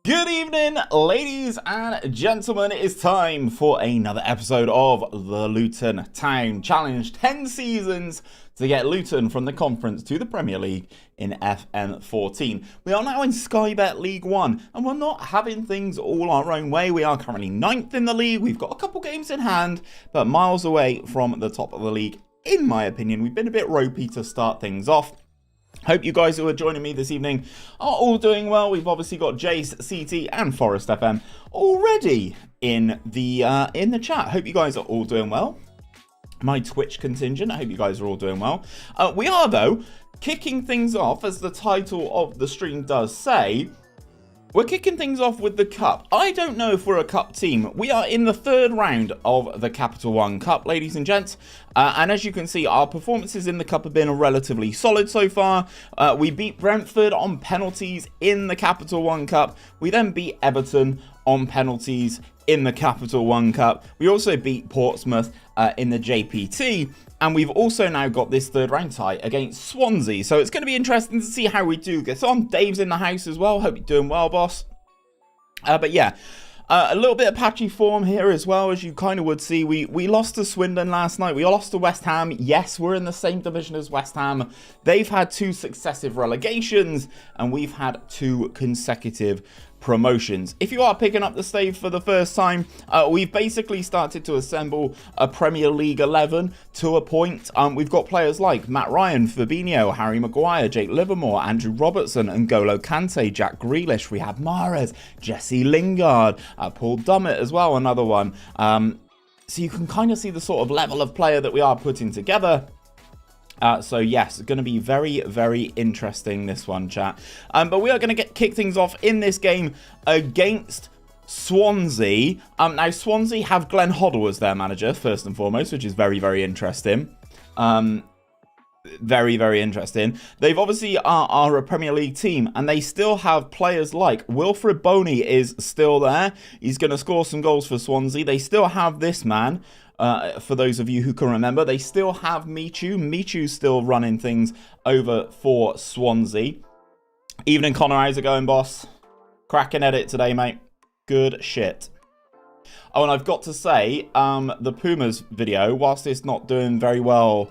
Good evening, ladies and gentlemen. It's time for another episode of the Luton Town Challenge. 10 seasons to get Luton from the Conference to the Premier League in FM14. We are now in Sky Bet League 1, and we're not having things all our own way. We are currently 9th in the league. We've got a couple games in hand, but miles away from the top of the league, in my opinion. We've been a bit ropey to start things off. Hope you guys who are joining me this evening are all doing well. We've obviously got Jace, CT, and Forest FM already in the chat. Hope you guys are all doing well. My Twitch contingent, I hope you guys are all doing well. We are, though, kicking things off, as the title of the stream does say. We're kicking things off with the Cup. I don't know if we're a Cup team. We are in the third round of the Capital One Cup, ladies and gents. And as you can see, our performances in the Cup have been relatively solid so far. We beat Brentford on penalties in the Capital One Cup. We then beat Everton on penalties in the Capital One Cup. We also beat Portsmouth in the JPT. And we've also now got this third round tie against Swansea. So it's going to be interesting to see how we do get on. Dave's in the house as well. Hope you're doing well, boss. But yeah, a little bit of patchy form here as well, as you kind of would see. We lost to Swindon last night. We lost to West Ham. Yes, we're in the same division as West Ham. They've had 2 successive relegations, and we've had 2 consecutive promotions. If you are picking up the stave for the first time, we've basically started to assemble a Premier League 11 to a point. We've got players like Matt Ryan, Fabinho, Harry Maguire, Jake Livermore, Andrew Robertson, N'Golo Kante, Jack Grealish, Riyad Mahrez, Jesse Lingard, Paul Dummett as well, another one. So you can kind of see the sort of level of player that we are putting together. So yes, going to be very, very interesting, this one, chat. But we are going to kick things off in this game against Swansea. Now, Swansea have Glenn Hoddle as their manager, first and foremost, which is very, very interesting. Very, very interesting. They've obviously are a Premier League team, and they still have players like Wilfred Boney is still there. He's going to score some goals for Swansea. They still have this man. For those of you who can remember, they still have Michu. Michu's still running things over for Swansea. Evening, Connor. How's it going, boss? Cracking edit today, mate. Good shit. Oh, and I've got to say, the Pumas video, whilst it's not doing very well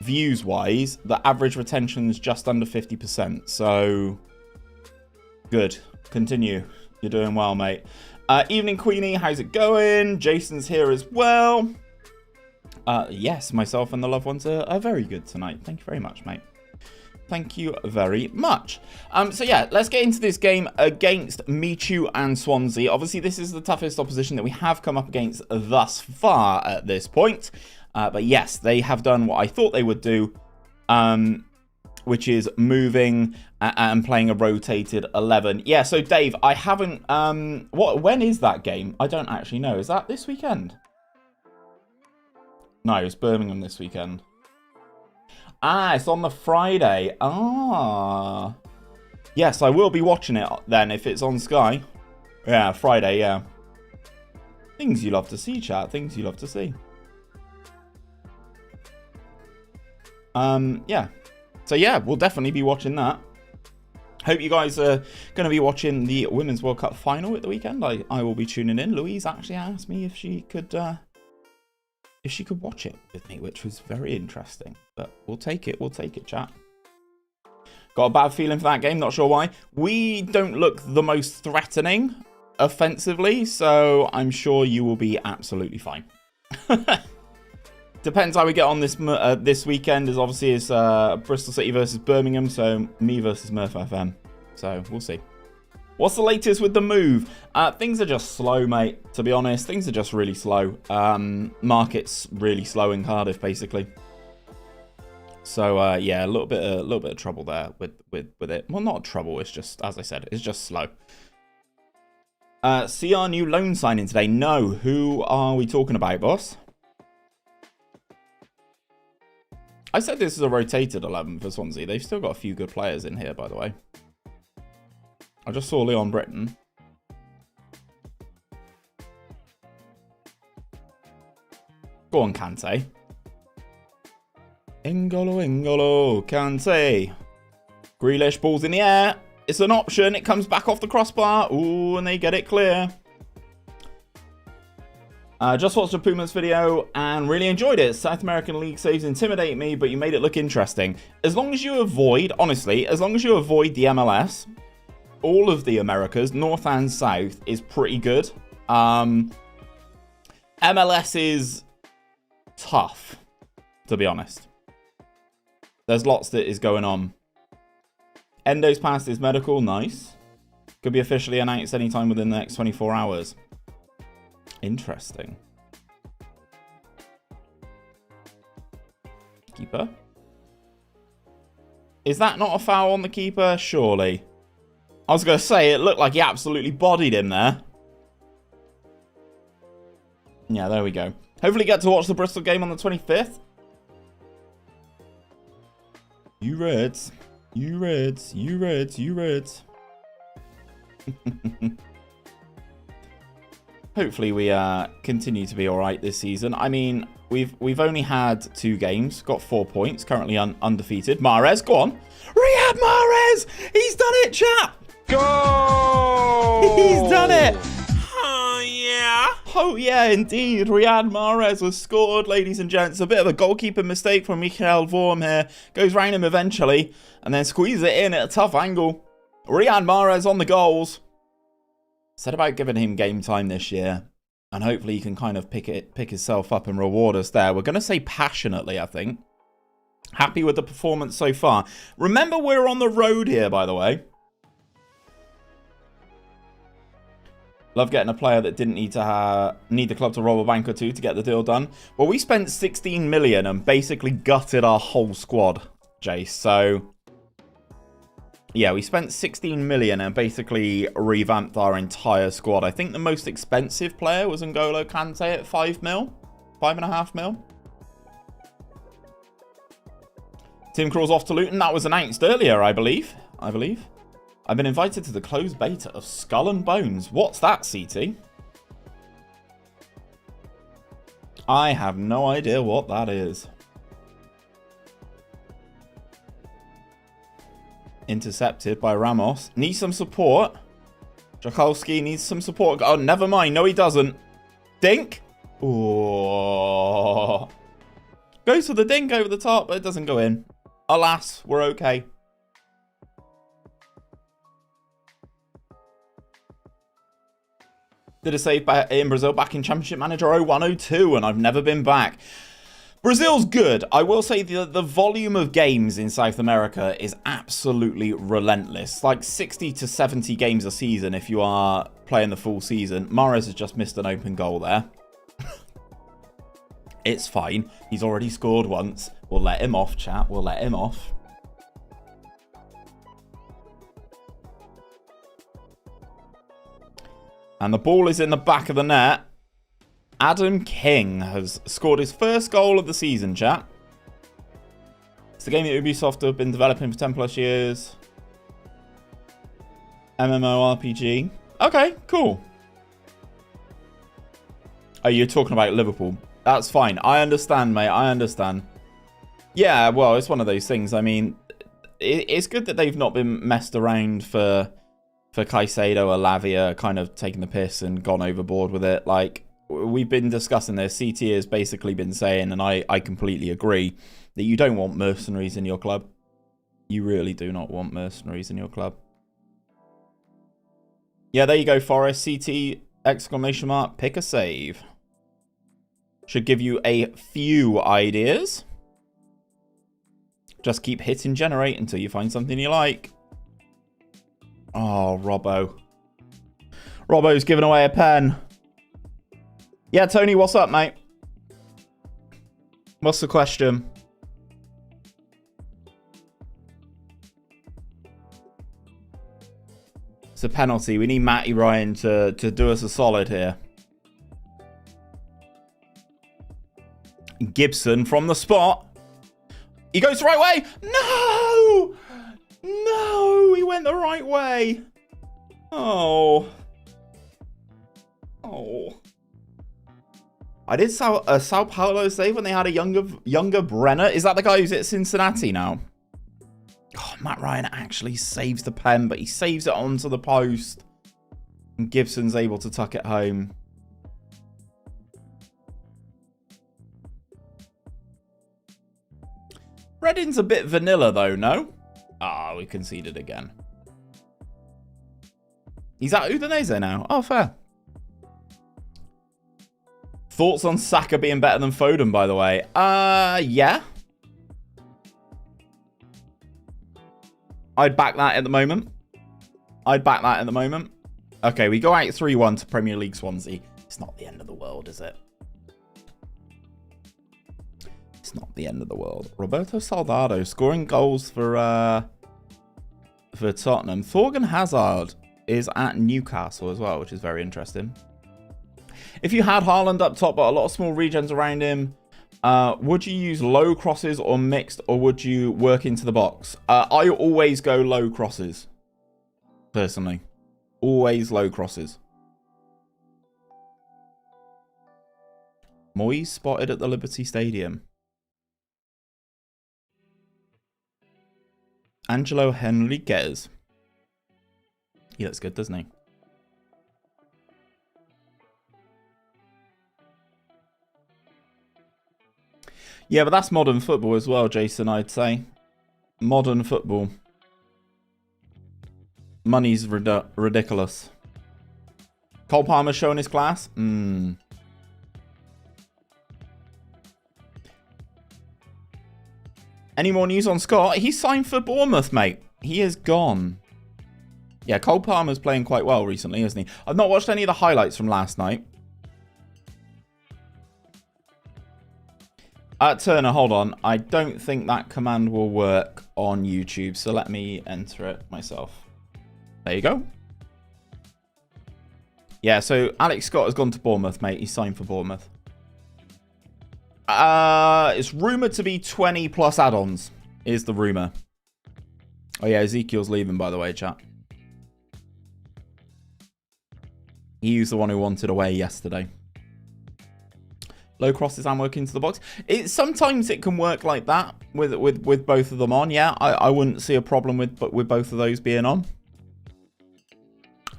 views-wise, the average retention is just under 50%. So, good. Continue. You're doing well, mate. Evening, Queenie. How's it going? Jason's here as well. Yes, myself and the loved ones are very good tonight. Thank you very much, mate. Thank you very much. So yeah, let's get into this game against Michu and Swansea. Obviously, this is the toughest opposition that we have come up against thus far at this point. But yes, they have done what I thought they would do, which is moving and playing a rotated 11. Yeah, so Dave, I haven't... when is that game? I don't actually know. Is that this weekend? No, it's Birmingham this weekend. It's on the Friday. Yes, I will be watching it then if it's on Sky. Yeah, Friday, yeah. Things you love to see, chat. Things you love to see. Yeah. So yeah, we'll definitely be watching that. Hope you guys are going to be watching the Women's World Cup final at the weekend. I will be tuning in. Louise actually asked me if she could watch it with me, which was very interesting. But we'll take it. We'll take it, chat. Got a bad feeling for that game. Not sure why. We don't look the most threatening offensively, so I'm sure you will be absolutely fine. Depends how we get on this weekend. As obviously it's Bristol City versus Birmingham, so me versus Murph FM. So we'll see. What's the latest with the move? Things are just slow, mate. To be honest, things are just really slow. Market's really slow in Cardiff, basically. So yeah, a little bit of trouble there with it. Well, not trouble. It's just, as I said, it's just slow. See our new loan signing today? No. Who are we talking about, boss? I said this is a rotated 11 for Swansea. They've still got a few good players in here, by the way. I just saw Leon Britton. Go on, Kante. N'Golo Kante. Grealish, balls in the air. It's an option. It comes back off the crossbar. Ooh, and they get it clear. Just watched a Pumas video and really enjoyed it. South American league saves intimidate me, but you made it look interesting. As long as you avoid, honestly, as long as you avoid the MLS, all of the Americas, North and South, is pretty good. MLS is tough, to be honest. There's lots that is going on. Endo's passed his medical. Nice. Could be officially announced anytime within the next 24 hours. Interesting. Keeper. Is that not a foul on the keeper? Surely. I was going to say, it looked like he absolutely bodied him there. Yeah, there we go. Hopefully get to watch the Bristol game on the 25th. You Reds. You Reds. You Reds. You Reds. Hopefully we continue to be all right this season. I mean, we've only had 2 games, got 4 points, currently undefeated. Mahrez, go on. Riyad Mahrez! He's done it, chap! Go! He's done it! Oh, yeah. Oh, yeah, indeed. Riyad Mahrez was scored, ladies and gents. A bit of a goalkeeper mistake from Michael Vorm here. Goes round him eventually, and then squeezes it in at a tough angle. Riyad Mahrez on the goals. Said about giving him game time this year, and hopefully he can kind of pick himself up and reward us there. We're going to say passionately, I think. Happy with the performance so far. Remember, we're on the road here, by the way. Love getting a player that didn't need the club to rob a bank or two to get the deal done. Well, we spent 16 million and basically gutted our whole squad, Jace. So yeah, we spent 16 million and basically revamped our entire squad. I think the most expensive player was N'Golo Kante at 5 mil. 5.5 mil. Tim Krul's off to Luton. That was announced earlier, I believe. I've been invited to the closed beta of Skull and Bones. What's that, CT? I have no idea what that is. Intercepted by Ramos. Needs some support. Jokolski needs some support. Oh, never mind. No, he doesn't. Dink. Oh. Goes for the dink over the top, but it doesn't go in. Alas, we're okay. Did a save in Brazil back in Championship Manager 0102, and I've never been back. Brazil's good. I will say the volume of games in South America is absolutely relentless. Like 60 to 70 games a season if you are playing the full season. Mahrez has just missed an open goal there. It's fine. He's already scored once. We'll let him off, chat. We'll let him off. And the ball is in the back of the net. Adam King has scored his first goal of the season, chat. It's the game that Ubisoft have been developing for 10 plus years. MMORPG. Okay, cool. Oh, you're talking about Liverpool. That's fine. I understand, mate. I understand. Yeah, well, it's one of those things. I mean, it's good that they've not been messed around for Caicedo or Lavia, kind of taking the piss and gone overboard with it. Like, we've been discussing this. CT has basically been saying, and I completely agree, that you don't want mercenaries in your club. You really do not want mercenaries in your club. Yeah, there you go, Forrest. CT, exclamation mark, pick a save. Should give you a few ideas. Just keep hitting generate until you find something you like. Oh, Robbo. Robbo's giving away a pen. Yeah, Tony, what's up, mate? What's the question? It's a penalty. We need Matty Ryan to do us a solid here. Gibson from the spot. He goes the right way. No! No, he went the right way. Oh. Oh. I did Sao Paulo save when they had a younger Brenner. Is that the guy who's at Cincinnati now? Oh, Matt Ryan actually saves the pen, but he saves it onto the post. And Gibson's able to tuck it home. Reading's a bit vanilla, though, no? Ah, we conceded again. He's at Udinese now. Oh, fair. Thoughts on Saka being better than Foden, by the way? Yeah. I'd back that at the moment. Okay, we go out 3-1 to Premier League Swansea. It's not the end of the world, is it? It's not the end of the world. Roberto Soldado scoring goals for Tottenham. Thorgan Hazard is at Newcastle as well, which is very interesting. If you had Haaland up top, but a lot of small regens around him, would you use low crosses or mixed, or would you work into the box? I always go low crosses, personally. Always low crosses. Moyes spotted at the Liberty Stadium. Angelo Henriquez. He looks good, doesn't he? Yeah, but that's modern football as well, Jason, I'd say. Modern football. Money's ridiculous. Cole Palmer showing his class? Any more news on Scott? He's signed for Bournemouth, mate. He is gone. Yeah, Cole Palmer's playing quite well recently, isn't he? I've not watched any of the highlights from last night. Turner, hold on. I don't think that command will work on YouTube, so let me enter it myself. There you go. Yeah, so Alex Scott has gone to Bournemouth, mate. He's signed for Bournemouth. It's rumoured to be 20 plus add-ons, is the rumour. Oh yeah, Ezekiel's leaving, by the way, chat. He was the one who wanted away yesterday. Low crosses and work into the box. Sometimes it can work like that with both of them on. Yeah, I wouldn't see a problem with both of those being on.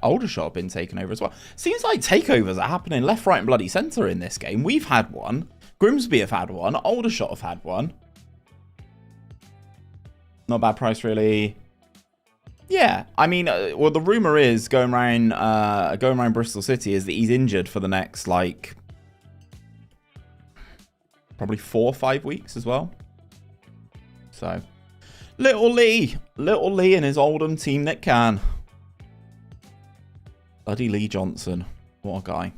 Aldershot been taken over as well. Seems like takeovers are happening left, right, and bloody centre in this game. We've had one. Grimsby have had one. Aldershot have had one. Not bad price, really. Yeah, I mean, well, the rumour is going around Bristol City is that he's injured for the next, like, probably 4 or 5 weeks as well. So, Little Lee and his Oldham team that can. Bloody Lee Johnson. What a guy.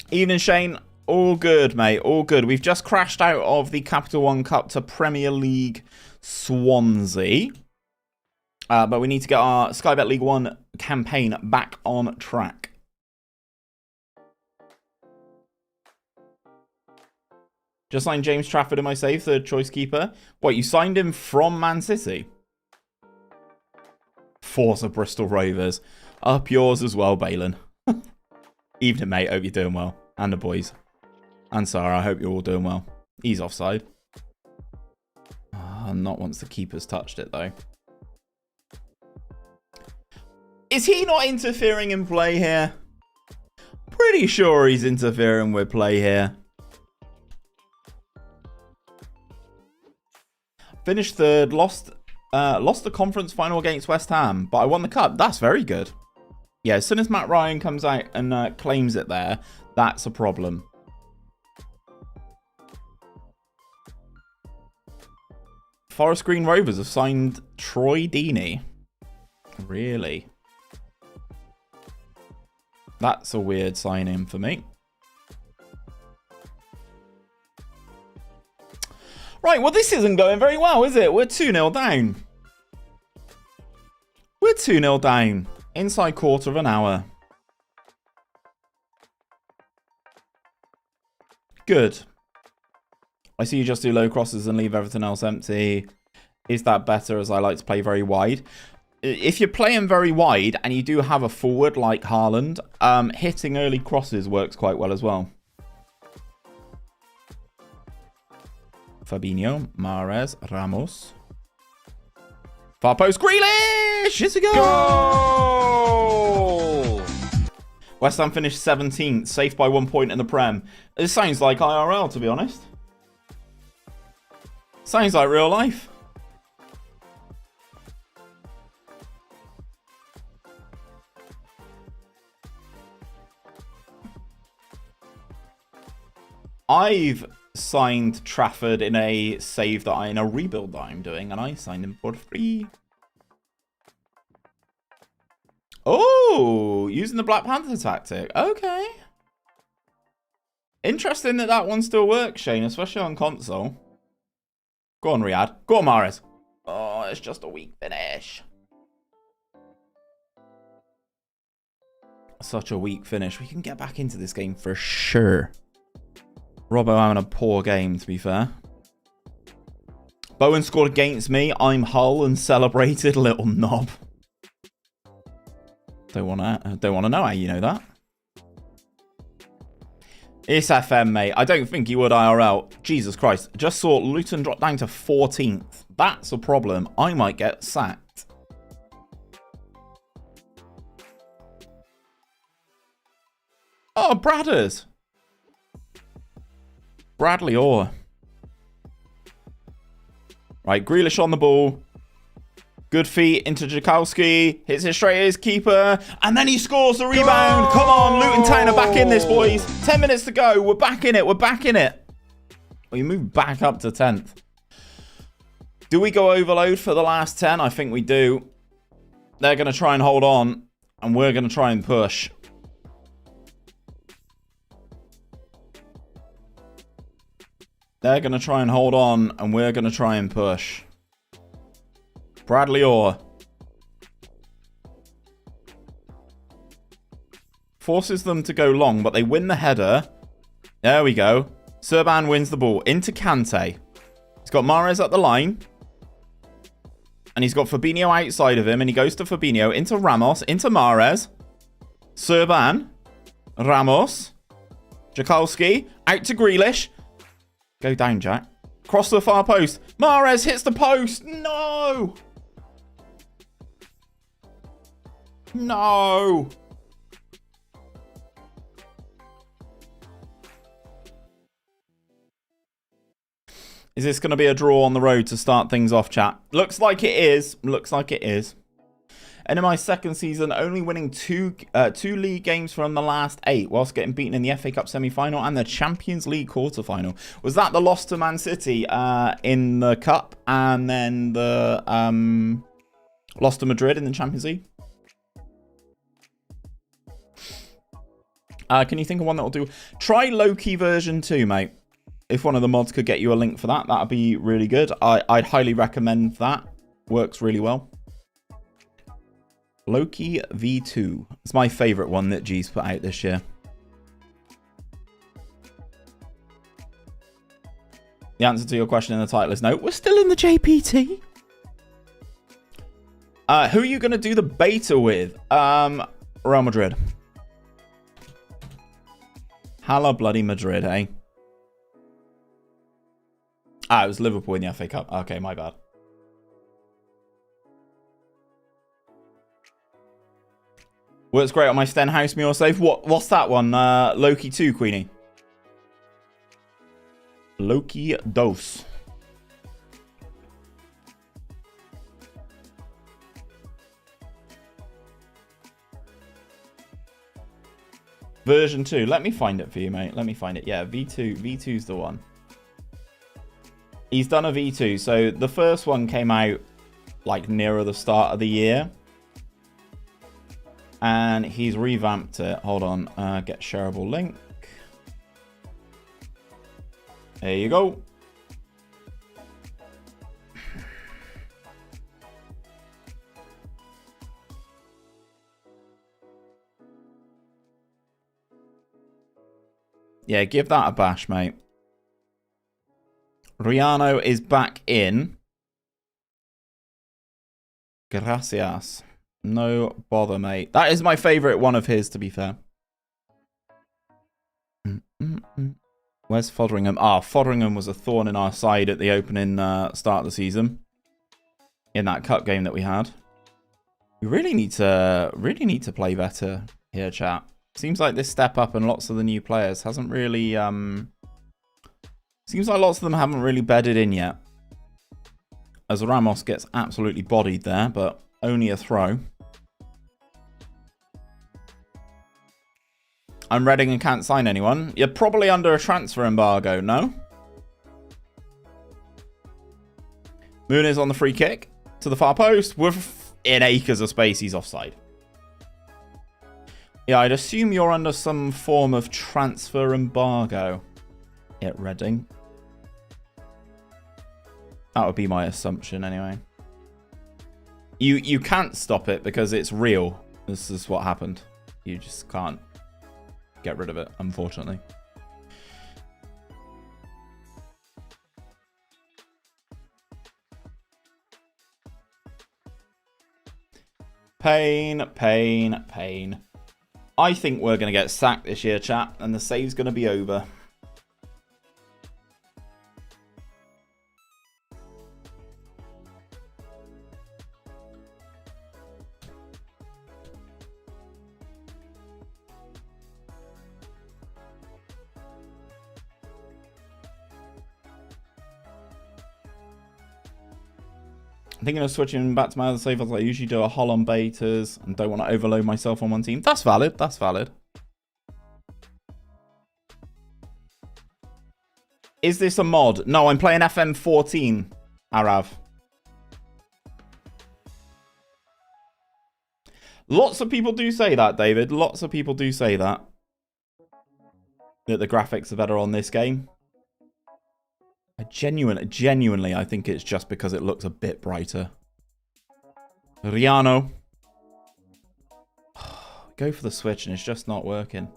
Evening, Shane. All good, mate. All good. We've just crashed out of the Capital One Cup to Premier League Swansea. But we need to get our Sky Bet League One campaign back on track. Just signed James Trafford in my save, third choice keeper. What, you signed him from Man City? Forza Bristol Rovers. Up yours as well, Balin. Evening, mate. Hope you're doing well. And the boys. And Sarah, I hope you're all doing well. He's offside. Not once the keeper's touched it, though. Is he not interfering in play here? Pretty sure he's interfering with play here. Finished third, lost the conference final against West Ham, but I won the cup. That's very good. Yeah, as soon as Matt Ryan comes out and claims it there, that's a problem. Forest Green Rovers have signed Troy Deeney. Really? That's a weird sign-in for me. Right, well, this isn't going very well, is it? We're 2-0 down. We're 2-0 down. Inside quarter of an hour. Good. I see you just do low crosses and leave everything else empty. Is that better, as I like to play very wide? If you're playing very wide and you do have a forward like Haaland, hitting early crosses works quite well as well. Fabinho, Mahrez, Ramos. Far post, Grealish! It's a goal! Goal! West Ham finished 17th, safe by 1 point in the Prem. It sounds like IRL, to be honest. Sounds like real life. I've signed Trafford in a rebuild that I'm doing, and I signed him for free. Oh, using the Black Panther tactic. Okay. Interesting that one still works, Shane, especially on console. Go on, Riyadh. Go on, Mahrez. Oh, it's just a weak finish. Such a weak finish. We can get back into this game for sure. Robbo having a poor game, to be fair. Bowen scored against me. I'm Hull and celebrated, little knob. Don't wanna know how you know that. It's FM, mate. I don't think he would IRL. Jesus Christ. Just saw Luton drop down to 14th. That's a problem. I might get sacked. Oh, Bradders. Bradley Orr. Right, Grealish on the ball. Good feet into Jakowski. Hits it straight at his keeper. And then he scores the rebound. Come on, Luton Town are back in this, boys. 10 minutes to go. We're back in it. We're back in it. We move back up to 10th. Do we go overload for the last 10? I think we do. They're going to try and hold on. And we're going to try and push. They're going to try and hold on, and we're going to try and push. Bradley Orr. Forces them to go long, but they win the header. There we go. Serban wins the ball. Into Kante. He's got Mahrez at the line. And he's got Fabinho outside of him, and he goes to Fabinho. Into Ramos. Into Mahrez. Serban. Ramos. Jakowski. Out to Grealish. Go down, Jack. Cross the far post. Mahrez hits the post. No. No. Is this going to be a draw on the road to start things off, chat? Looks like it is. Looks like it is. And in my second season, only winning two league games from the last 8, whilst getting beaten in the FA Cup semi-final and the Champions League quarter-final. Was that the loss to Man City in the Cup, and then the loss to Madrid in the Champions League? Can you think of one that will do? Try Loki version 2, mate. If one of the mods could get you a link for that, that'd be really good. I'd highly recommend that. Works really well. Loki V2. It's my favourite one that G's put out this year. The answer to your question in the title is no. We're still in the JPT. Who are you going to do the beta with? Real Madrid. Hala bloody Madrid, eh? It was Liverpool in the FA Cup. Okay, my bad. Works great on my Stenhouse Muir save. What's that one? Loki 2, Queenie. Loki Dos. Version 2. Let me find it for you, mate. Let me find it. Yeah, V2. V2's the one. He's done a V2. So the first one came out like nearer the start of the year. And he's revamped it. Hold on. Get shareable link. There you go. Yeah, give that a bash, mate. Riano is back in. Gracias. No bother, mate. That is my favourite one of his, to be fair. When Where's Fotheringham? Ah, Fotheringham was a thorn in our side at the opening start of the season. In that cup game that we had. We really need to play better here, chat. Seems like this step up and lots of the new players hasn't really... Seems like lots of them haven't really bedded in yet. As Ramos gets absolutely bodied there, but only a throw. I'm Reading and can't sign anyone. You're probably under a transfer embargo, no? Muniz on the free kick to the far post. We're in acres of space. He's offside. Yeah, I'd assume you're under some form of transfer embargo at Reading. That would be my assumption anyway. You can't stop it because it's real. This is what happened. You just can't get rid of it, unfortunately. Pain, pain, pain. I think we're going to get sacked this year, chat, and the save's going to be over. I'm thinking of switching back to my other save as I usually do a Holland betas and don't want to overload myself on one team. That's valid. That's valid. Is this a mod? No, I'm playing FM14, Arav. Lots of people do say that, David. Lots of people do say that. That the graphics are better on this game. Genuinely, I think it's just because it looks a bit brighter. Riano. Go for the switch and it's just not working.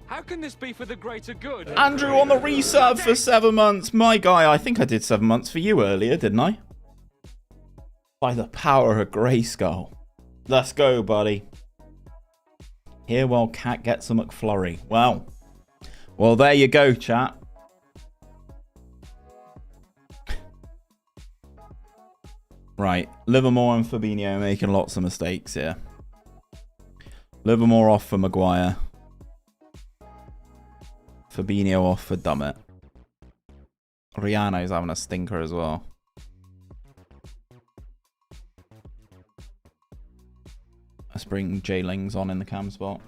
How can this be for the greater good? Andrew on the resub for 7 months. My guy, I think I did 7 months for you earlier, didn't I? By the power of Grayskull. Let's go, buddy. Here while Cat gets a McFlurry. Wow. Well, there you go, chat. Right. Livermore and Fabinho making lots of mistakes here. Livermore off for Maguire. Fabinho off for Dummett. Rihanna's having a stinker as well. Let's bring Jay Lings on in the cam spot.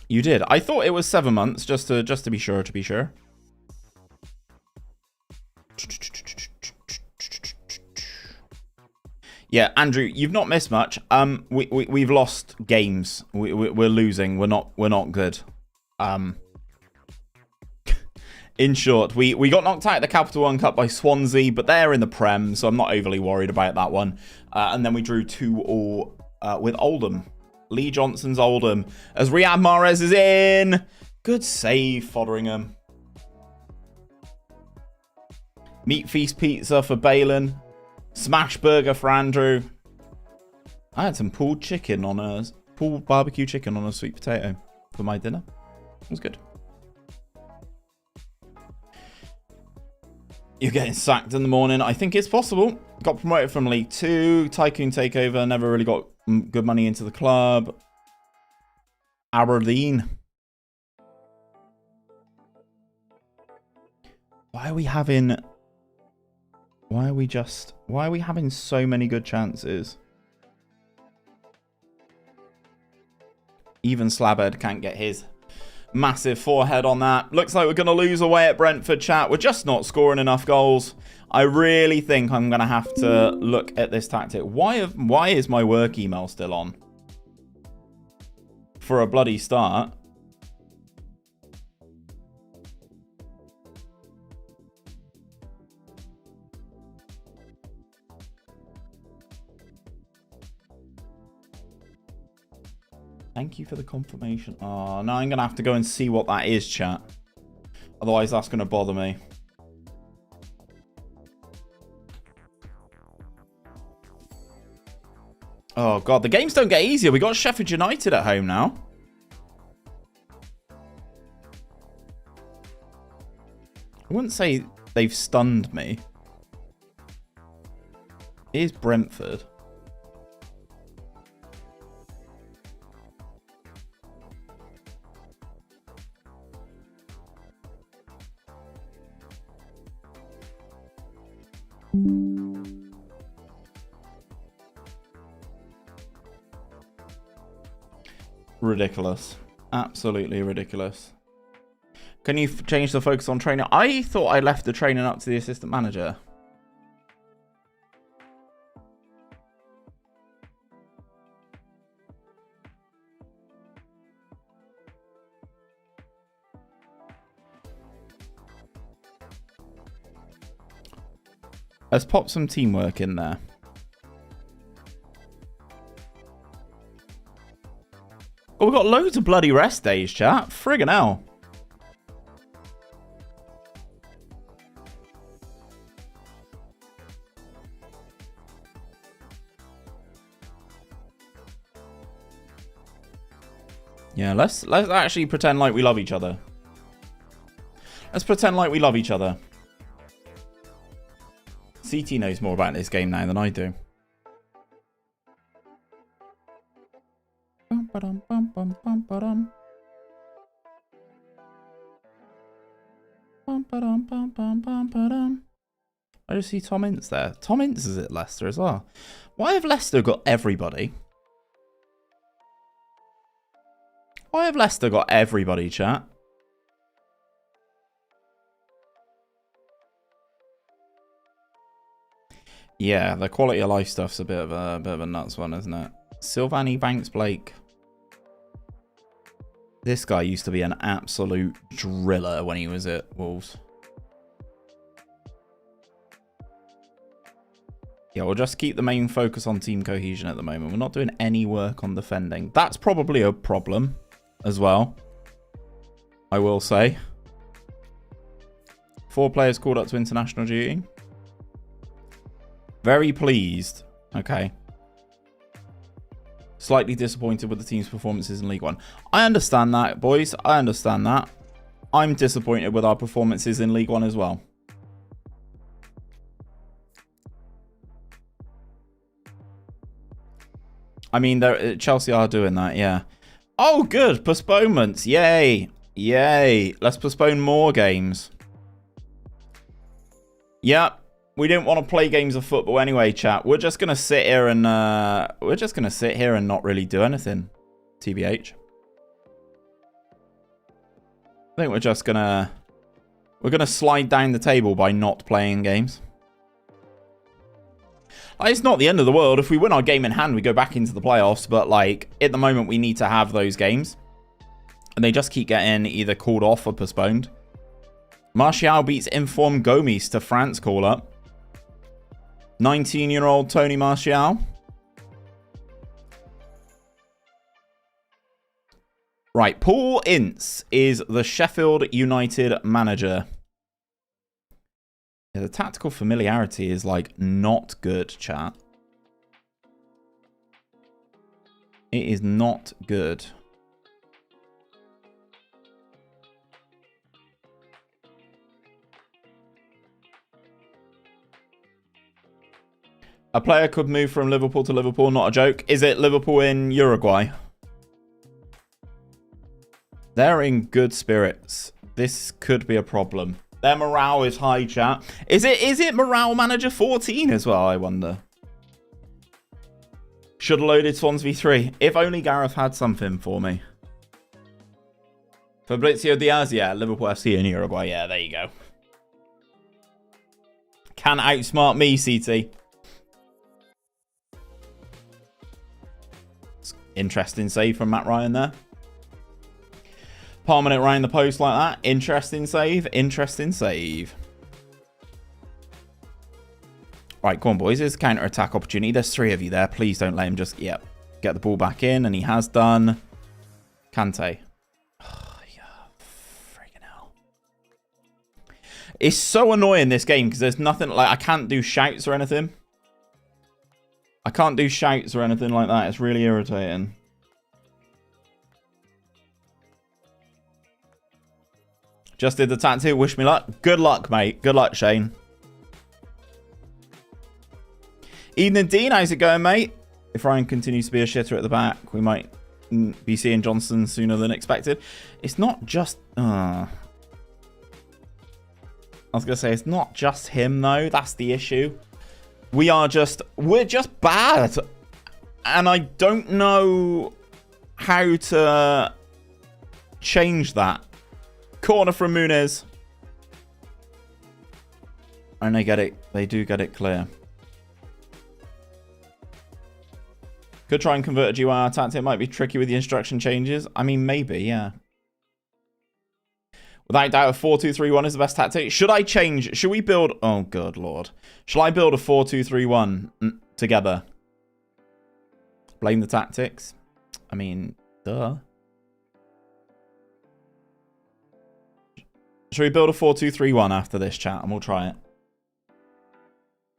You did. I thought it was 7 months, just to be sure. Yeah, Andrew, you've not missed much. We've lost games. We're losing. We're not good. In short, we got knocked out of the Capital One Cup by Swansea, but they're in the Prem, so I'm not overly worried about that one. And then we drew 2-2 with Oldham. Lee Johnson's Oldham. As Riyad Mahrez is in. Good save, Fotheringham. Meat Feast Pizza for Balin. Smash Burger for Andrew. I had some pulled barbecue chicken on a sweet potato for my dinner. It was good. You're getting sacked in the morning. I think it's possible. Got promoted from League 2. Tycoon takeover. Never really got good money into the club. Aberdeen. Why are we having so many good chances? Even Slabhead can't get his massive forehead on that. Looks like we're going to lose away at Brentford, chat. We're just not scoring enough goals. I really think I'm going to have to look at this tactic. Why is my work email still on? For a bloody start. Thank you for the confirmation. Oh, now I'm going to have to go and see what that is, chat. Otherwise, that's going to bother me. Oh, God. The games don't get easier. We got Sheffield United at home now. wouldn't say they've stunned me. It is Brentford. Ridiculous. Absolutely ridiculous. Can you change the focus on training? I thought I left the training up to the assistant manager. Let's pop some teamwork in there. Oh, we've got loads of bloody rest days, chat. Friggin' hell. Yeah, let's actually pretend like we love each other. Let's pretend like we love each other. CT knows more about this game now than I do. I just see Tom Ince there. Tom Ince is at Leicester as well. Why have Leicester got everybody? Why have Leicester got everybody, chat? Yeah, the quality of life stuff's a bit of a nuts one, isn't it? Sylvani Banks Blake. This guy used to be an absolute driller when he was at Wolves. Yeah, we'll just keep the main focus on team cohesion at the moment. We're not doing any work on defending. That's probably a problem as well, I will say. 4 players called up to international duty. Very pleased. Okay. Slightly disappointed with the team's performances in League One. I understand that, boys. I understand that. I'm disappointed with our performances in League One as well. I mean, Chelsea are doing that, yeah. Oh, good. Postponements. Yay. Yay. Let's postpone more games. Yep. We didn't want to play games of football anyway, chat. We're just gonna sit here and not really do anything. TBH. I think we're gonna slide down the table by not playing games. It's not the end of the world. If we win our game in hand, we go back into the playoffs. But like at the moment, we need to have those games, and they just keep getting either called off or postponed. Martial beats Inform Gomes to France call up. 19-year-old Tony Martial. Right, Paul Ince is the Sheffield United manager. Yeah, the tactical familiarity is like not good, chat. It is not good. A player could move from Liverpool to Liverpool, not a joke. Is it Liverpool in Uruguay? They're in good spirits. This could be a problem. Their morale is high, chat. Is it morale manager 14 as well, I wonder? Should have loaded Swansea 3. If only Gareth had something for me. Fabrizio Diaz, yeah, Liverpool FC in Uruguay. Yeah, there you go. Can't outsmart me, CT. Interesting save from Matt Ryan there. Palming it right in the post like that. Interesting save. Interesting save. Right, go on, boys. There's a counter-attack opportunity. There's 3 of you there. Please don't let him just, get the ball back in. And he has done. Kante. Oh, yeah. Freaking hell. It's so annoying, this game, because there's nothing, like, I can't do shouts or anything. I can't do shouts or anything like that. It's really irritating. Just did the tattoo. Wish me luck. Good luck, mate. Good luck, Shane. Eden and Dean, how's it going, mate? If Ryan continues to be a shitter at the back, we might be seeing Johnson sooner than expected. It's not just... I was going to say, it's not just him, though. That's the issue. We're just bad. And I don't know how to change that. Corner from Muniz. And they get it. They do get it clear. Could try and convert a GYR tactic. It might be tricky with the instruction changes. I mean, maybe, yeah. Without doubt, a 4-2-3-1 is the best tactic. Should I change? Should we build... Oh, good lord. Shall I build a 4-2-3-1 together? Blame the tactics. I mean, duh. Should we build a 4-2-3-1 after this chat and we'll try it?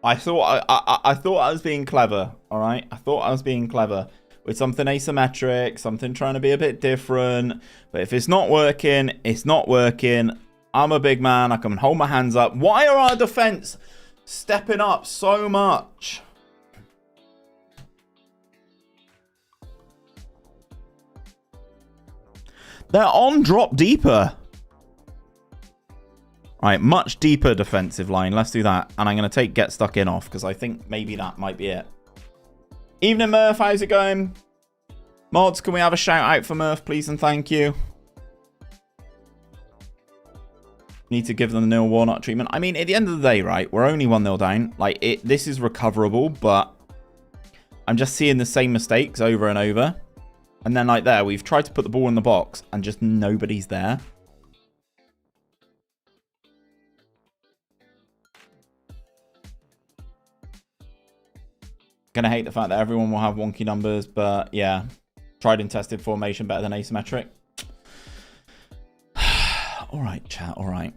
I thought I was being clever, all right? I thought I was being clever with something asymmetric, something trying to be a bit different. But if it's not working, it's not working. I'm a big man. I can hold my hands up. Why are our defense stepping up so much? They're on drop deeper. Right, much deeper defensive line. Let's do that. And I'm going to take get stuck in off because I think maybe that might be it. Evening, Murph. How's it going? Mods, can we have a shout out for Murph, please and thank you? Need to give them the Neil Warnock treatment. I mean, at the end of the day, right, we're only 1-0 down. Like, this is recoverable, but I'm just seeing the same mistakes over and over. And then, like there, we've tried to put the ball in the box and just nobody's there. Gonna hate the fact that everyone will have wonky numbers, but yeah. Tried and tested formation better than asymmetric. Alright, chat, alright.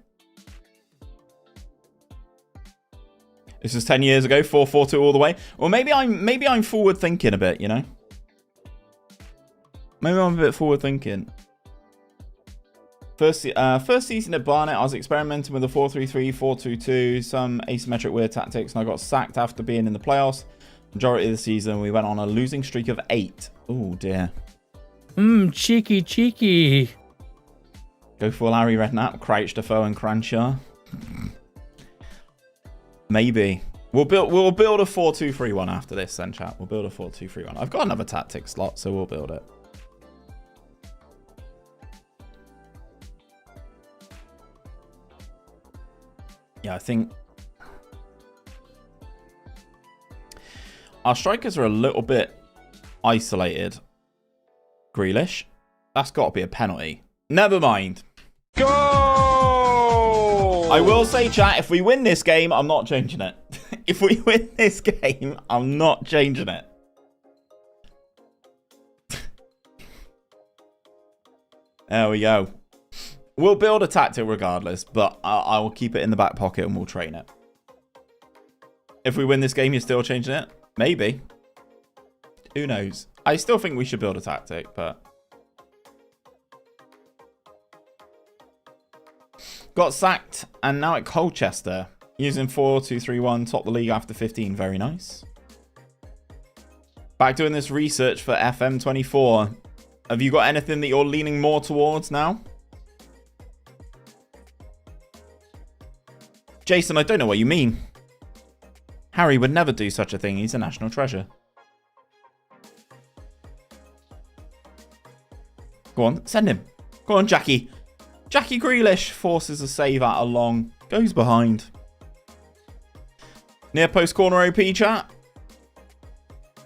This was 10 years ago, 4-4-2 all the way. Or maybe I'm forward thinking a bit, you know? Maybe I'm a bit forward thinking. First season at Barnet, I was experimenting with a 4-3-3, 4-2-2, some asymmetric weird tactics, and I got sacked after being in the playoffs. Majority of the season, we went on a losing streak of 8. Oh, dear. Cheeky, cheeky. Go full Harry Redknapp, Crouch, Defoe, and Cranshaw. Maybe. We'll build a 4-2-3-1 after this, then, chat. We'll build a 4-2-3-1. I've got another tactic slot, so we'll build it. Yeah, I think... Our strikers are a little bit isolated. Grealish. That's got to be a penalty. Never mind. Go! I will say, chat, if we win this game, I'm not changing it. If we win this game, I'm not changing it. There we go. We'll build a tactic regardless, but I will keep it in the back pocket and we'll train it. If we win this game, you're still changing it? Maybe. Who knows? I still think we should build a tactic, but... Got sacked, and now at Colchester. Using 4-2-3-1, top the league after 15. Very nice. Back doing this research for FM14. Have you got anything that you're leaning more towards now? Jason, I don't know what you mean. Harry would never do such a thing. He's a national treasure. Go on, send him. Go on, Jackie. Jackie Grealish forces a save out along. Goes behind. Near post corner OP chat.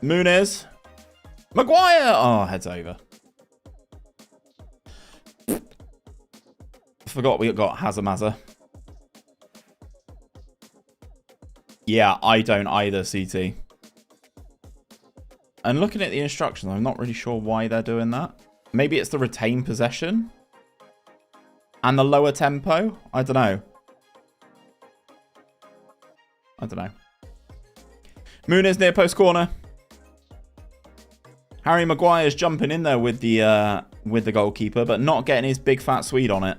Muniz. Maguire. Oh, heads over. Forgot we got Hazamaza. Yeah, I don't either, CT. And looking at the instructions, I'm not really sure why they're doing that. Maybe it's the retain possession and the lower tempo. I don't know. Muniz near post corner. Harry Maguire's jumping in there with the goalkeeper, but not getting his big fat Swede on it.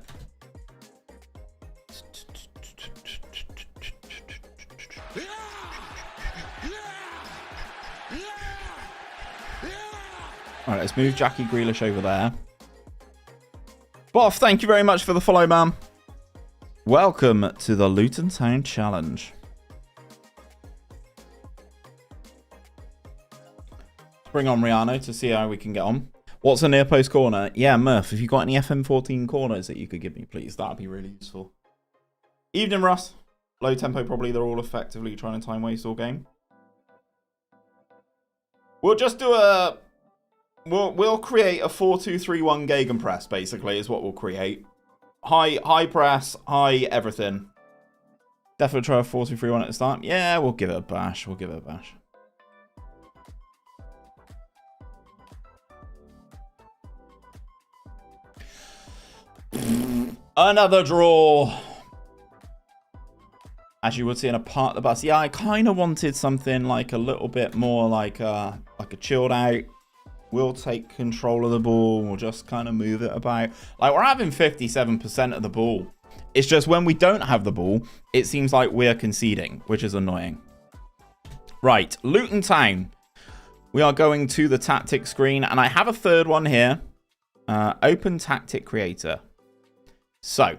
All right, let's move Jackie Grealish over there. Boff, thank you very much for the follow, man. Welcome to the Luton Town Challenge. Let's bring on Rihanna to see how we can get on. What's a near post corner? Yeah, Murph, if you've got any FM14 corners that you could give me, please, that'd be really useful. Evening, Russ. Low tempo, probably. They're all effectively trying to time waste all game. We'll just do a... We'll create a 4-2-3-1 gegenpress, basically, is what we'll create. High press, high everything. Definitely try a 4-2-3-1 at the start. Yeah, we'll give it a bash. We'll give it a bash. Another draw. As you would see in a part of the bus. Yeah, I kind of wanted something like a little bit more like a chilled out. We'll take control of the ball. We'll just kind of move it about. Like, we're having 57% of the ball. It's just when we don't have the ball, it seems like we're conceding, which is annoying. Right, Luton Town. We are going to the tactic screen, and I have a third one here. Open tactic creator. So,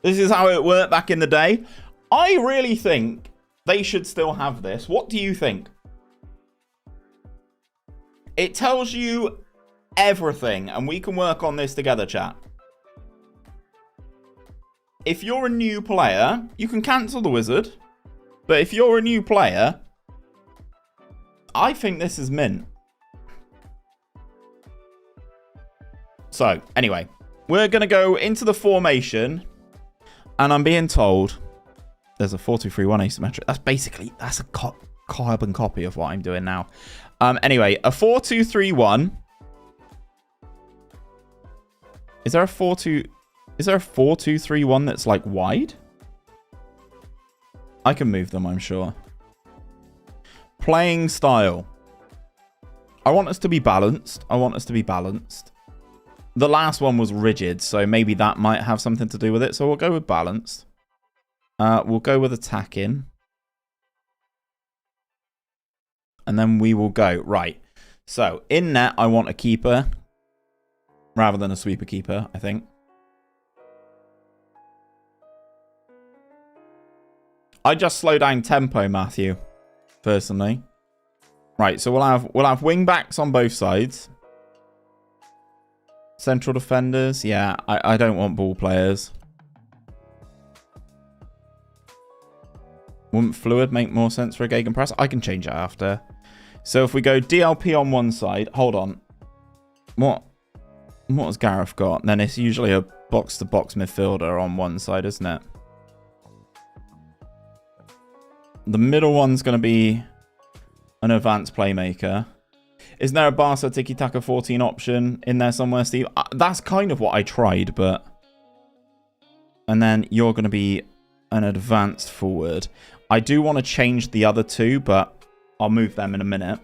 this is how it worked back in the day. I really think they should still have this. What do you think? It tells you everything, and we can work on this together, chat. If you're a new player, you can cancel the wizard. But if you're a new player, I think this is mint. So, anyway, we're going to go into the formation, and I'm being told there's a 4-2-3-1 asymmetric. That's basically, that's a carbon copy of what I'm doing now. Anyway, a 4-2-3-1. Is there a 4-2-3-1 that's like wide? I can move them, I'm sure. Playing style. I want us to be balanced. The last one was rigid, so maybe that might have something to do with it. So we'll go with balanced. We'll go with attacking. And then we will go. Right. So, in net, I want a keeper. Rather than a sweeper keeper, I think. I just slow down tempo, Matthew. Personally. Right, so we'll have wing backs on both sides. Central defenders. Yeah, I don't want ball players. Wouldn't fluid make more sense for a gegenpress? I can change it after. So if we go DLP on one side, hold on. What has Gareth got? Then it's usually a box-to-box midfielder on one side, isn't it? The middle one's going to be an advanced playmaker. Isn't there a Barca Tiki-Taka 14 option in there somewhere, Steve? That's kind of what I tried, but... And then you're going to be an advanced forward. I do want to change the other two, but I'll move them in a minute.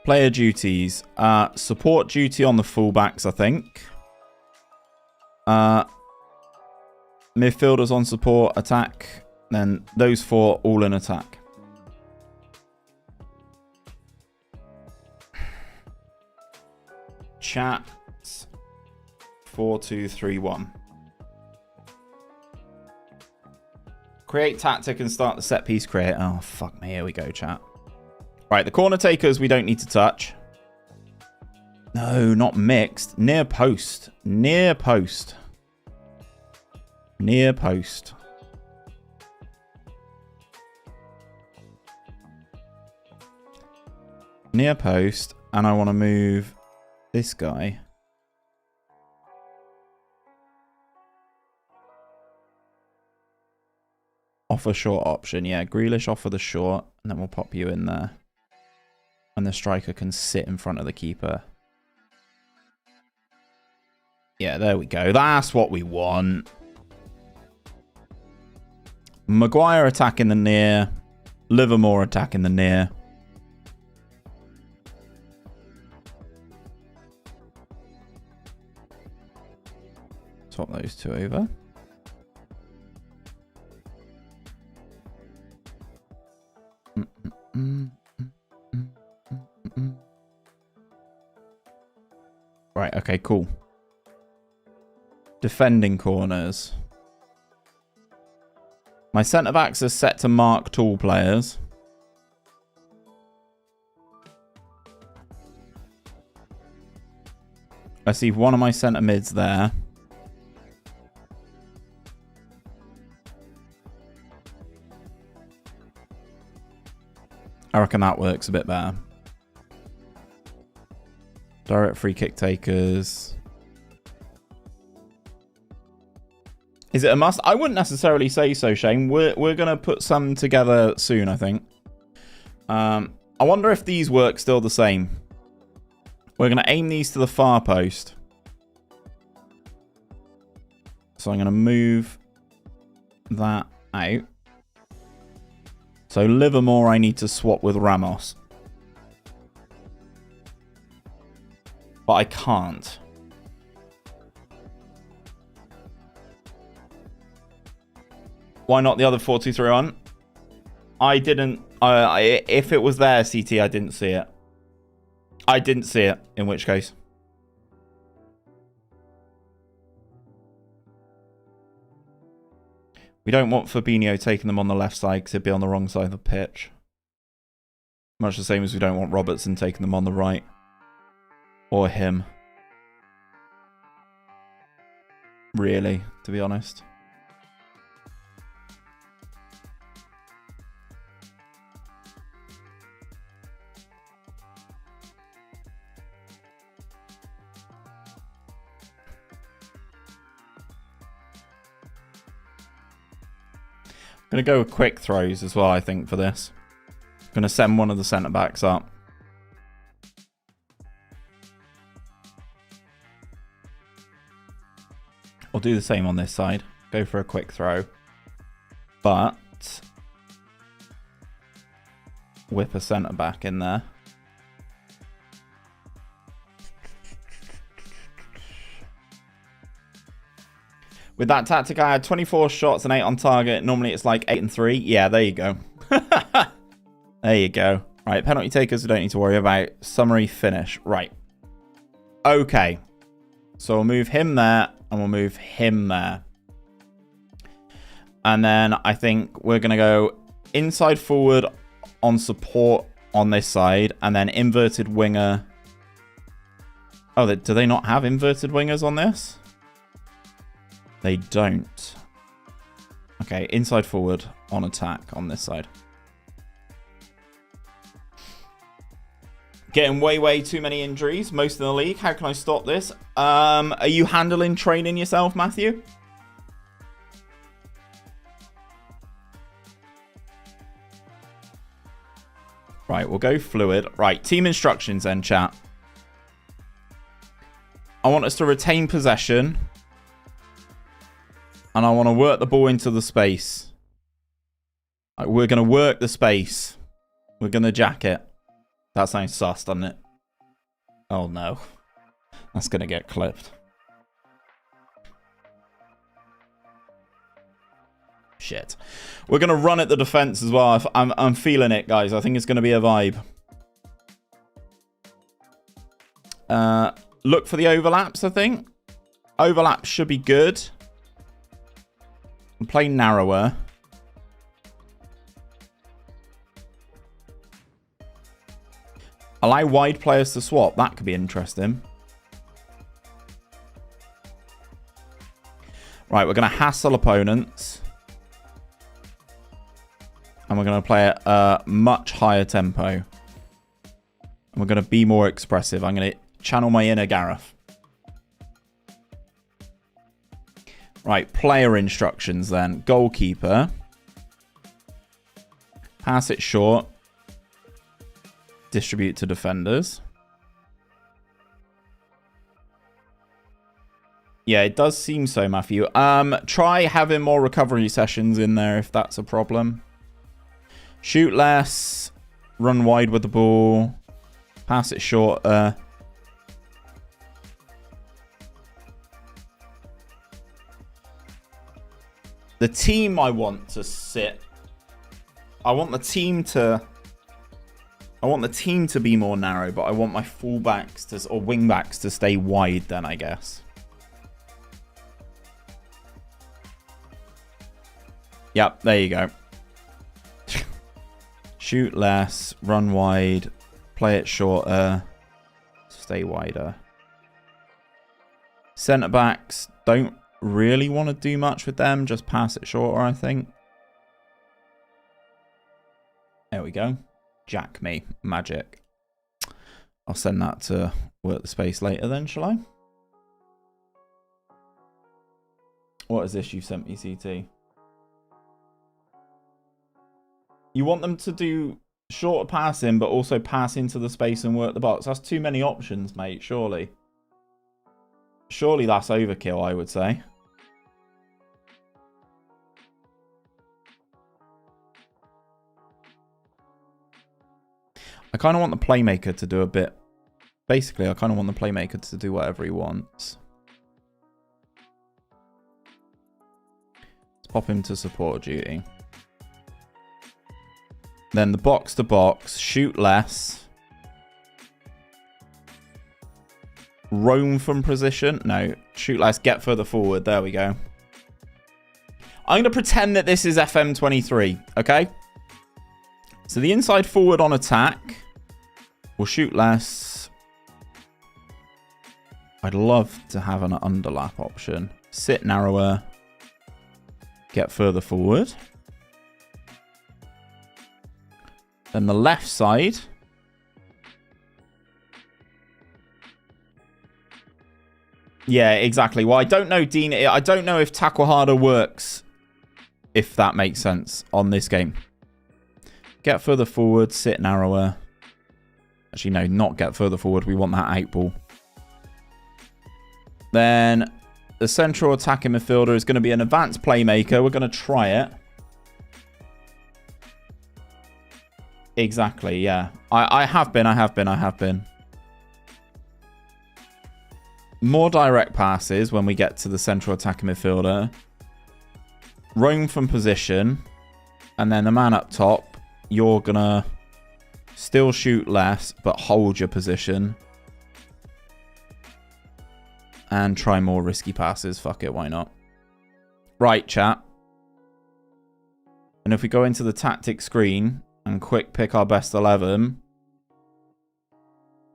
Player duties. Support duty on the fullbacks, I think. Midfielders on support, attack. Then those four all in attack. Chat 4-2-3-1. Create tactic and start the set piece create. Oh, fuck me. Here we go, chat. Right, the corner takers we don't need to touch. No, not mixed. Near post. Near post. Near post. Near post. And I want to move this guy. Offer short option. Yeah, Grealish offer the short. And then we'll pop you in there. And the striker can sit in front of the keeper. Yeah, there we go. That's what we want. Maguire attacking the near. Livermore attacking the near. Swap those two over. Right, okay, cool. Defending corners. My centre-backs are set to mark tall players. I see one of my centre-mids there. I reckon that works a bit better. Direct free kick takers. Is it a must? I wouldn't necessarily say so, Shane. We're going to put some together soon, I think. I wonder if these work still the same. We're going to aim these to the far post. So I'm going to move that out. So Livermore I need to swap with Ramos. But I can't. Why not the other 4-2-3-1? I didn't... if it was there, CT, I didn't see it. I didn't see it, in which case. We don't want Fabinho taking them on the left side because he'd be on the wrong side of the pitch. Much the same as we don't want Robertson taking them on the right. Or him. Really, to be honest. Going to go with quick throws as well, I think, for this. Going to send one of the centre-backs up. I'll do the same on this side. Go for a quick throw. But whip a centre-back in there. With that tactic, I had 24 shots and 8 on target. Normally, it's like 8 and 3. Yeah, there you go. There you go. Right, penalty takers we don't need to worry about. Summary finish. Right. Okay. So we'll move him there, and we'll move him there. And then I think we're going to go inside forward on support on this side, and then inverted winger. Oh, do they not have inverted wingers on this? They don't. Okay, inside forward on attack on this side. Getting way too many injuries. Most in the league. How can I stop this? Are you handling training yourself, Matthew? Right, we'll go fluid. Right, team instructions then, chat. I want us to retain possession. And I want to work the ball into the space. We're going to work the space. We're going to jack it. That sounds sus, doesn't it? Oh, no. That's going to get clipped. Shit. We're going to run at the defense as well. I'm feeling it, guys. I think it's going to be a vibe. Look for the overlaps, I think. Overlaps should be good. And play narrower. Allow wide players to swap. That could be interesting. Right, we're going to hassle opponents. And we're going to play at a much higher tempo. And we're going to be more expressive. I'm going to channel my inner Gareth. Right, player instructions then. Goalkeeper. Pass it short. Distribute to defenders. Yeah, it does seem so, Matthew. Try having more recovery sessions in there if that's a problem. Shoot less. Run wide with the ball. Pass it shorter. The team I want to sit. I want the team to I want the team to be more narrow, but I want my fullbacks to, or wingbacks to stay wide then, I guess. Yep, there you go. Shoot less, run wide, play it shorter, stay wider. Centre backs, don't really want to do much with them, just pass it shorter, I think. There we go. Jack me. Magic. I'll send that to work the space later then, shall I? What is this you sent me, CT? You want them to do shorter passing, but also pass into the space and work the box. That's too many options, mate, surely. Surely that's overkill, I would say. I kind of want the playmaker to do a bit. Basically, I kind of want the playmaker to do whatever he wants. Let's pop him to support duty. Then the box to box, shoot less. Roam from position. No, shoot less, get further forward. There we go. I'm going to pretend that this is FM23, okay? So the inside forward on attack will shoot less. I'd love to have an underlap option. Sit narrower. Get further forward. Then the left side. Yeah, exactly. Well, I don't know, Dean. I don't know if tackle harder works, if that makes sense, on this game. Get further forward, sit narrower. Actually, no, not get further forward. We want that out ball. Then the central attacking midfielder is going to be an advanced playmaker. We're going to try it. Exactly, yeah. I have been. More direct passes when we get to the central attacking midfielder. Roam from position. And then the man up top, you're going to still shoot less, but hold your position. And try more risky passes. Fuck it, why not? Right, chat. And if we go into the tactic screen and quick pick our best 11.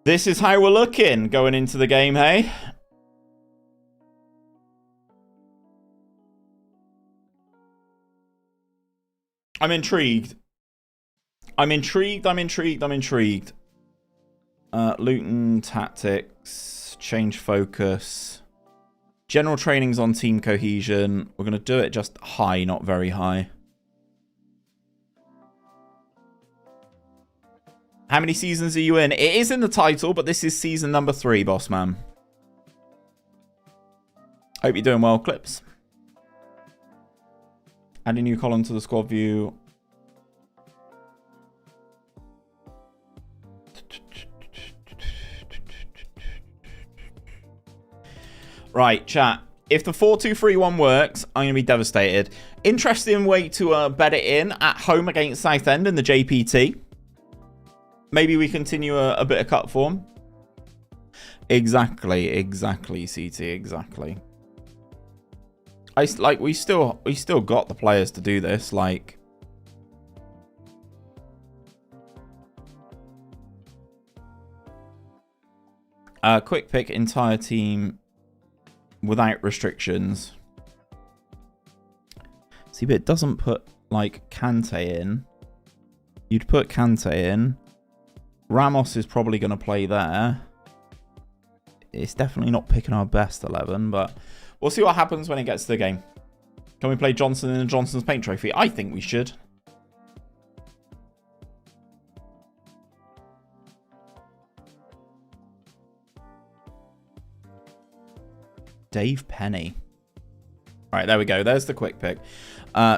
This is how we're looking going into the game, hey? I'm intrigued. Luton tactics, change focus. General trainings on team cohesion. We're going to do it just high, not very high. How many seasons are you in? It is in the title, but this is season number 3, boss man. Hope you're doing well, Clips. Add a new column to the squad view. Right, chat. If the 4-2-3-1 works, I'm going to be devastated. Interesting way to bet it in at home against Southend in the JPT. Maybe we continue a bit of cut form. Exactly, CT, exactly. We still got the players to do this. Like, quick pick entire team without restrictions. See, but it doesn't put like Kante in. You'd put Kante in. Ramos is probably going to play there. It's definitely not picking our best 11, but we'll see what happens when it gets to the game. Can we play Johnson in the Johnson's Paint Trophy? I think we should. Dave Penny. All right, there we go. There's the quick pick.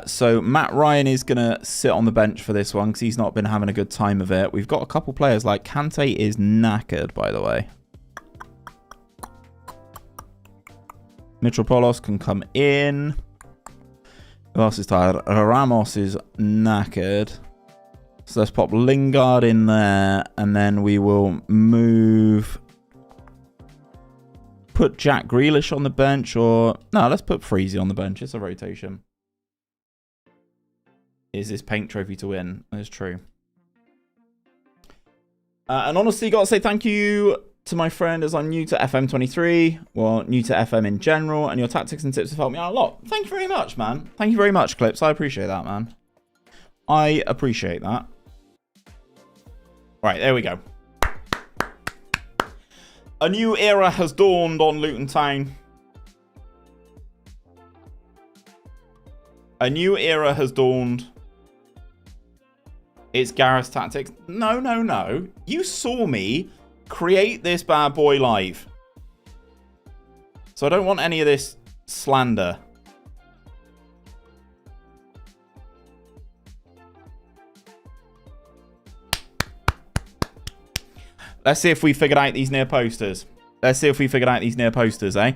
So Matt Ryan is going to sit on the bench for this one because he's not been having a good time of it. We've got a couple players like Kante is knackered, by the way. Mitropolos can come in. Who else is tired? Ramos is knackered. So let's pop Lingard in there, and then we will move... Put Jack Grealish on the bench, or... No, let's put Freezy on the bench. It's a rotation. Is this paint trophy to win? That's true. And honestly, got to say thank you to my friend as I'm new to FM23. Well, new to FM in general. And your tactics and tips have helped me out a lot. Thank you very much, man. Thank you very much, Clips. I appreciate that, man. I appreciate that. Right, there we go. A new era has dawned on Luton Town. A new era has dawned. It's Gareth's tactics. No, no, no. You saw me create this bad boy live. So I don't want any of this slander. Let's see if we figured out these near posters. Let's see if we figured out these near posters, eh?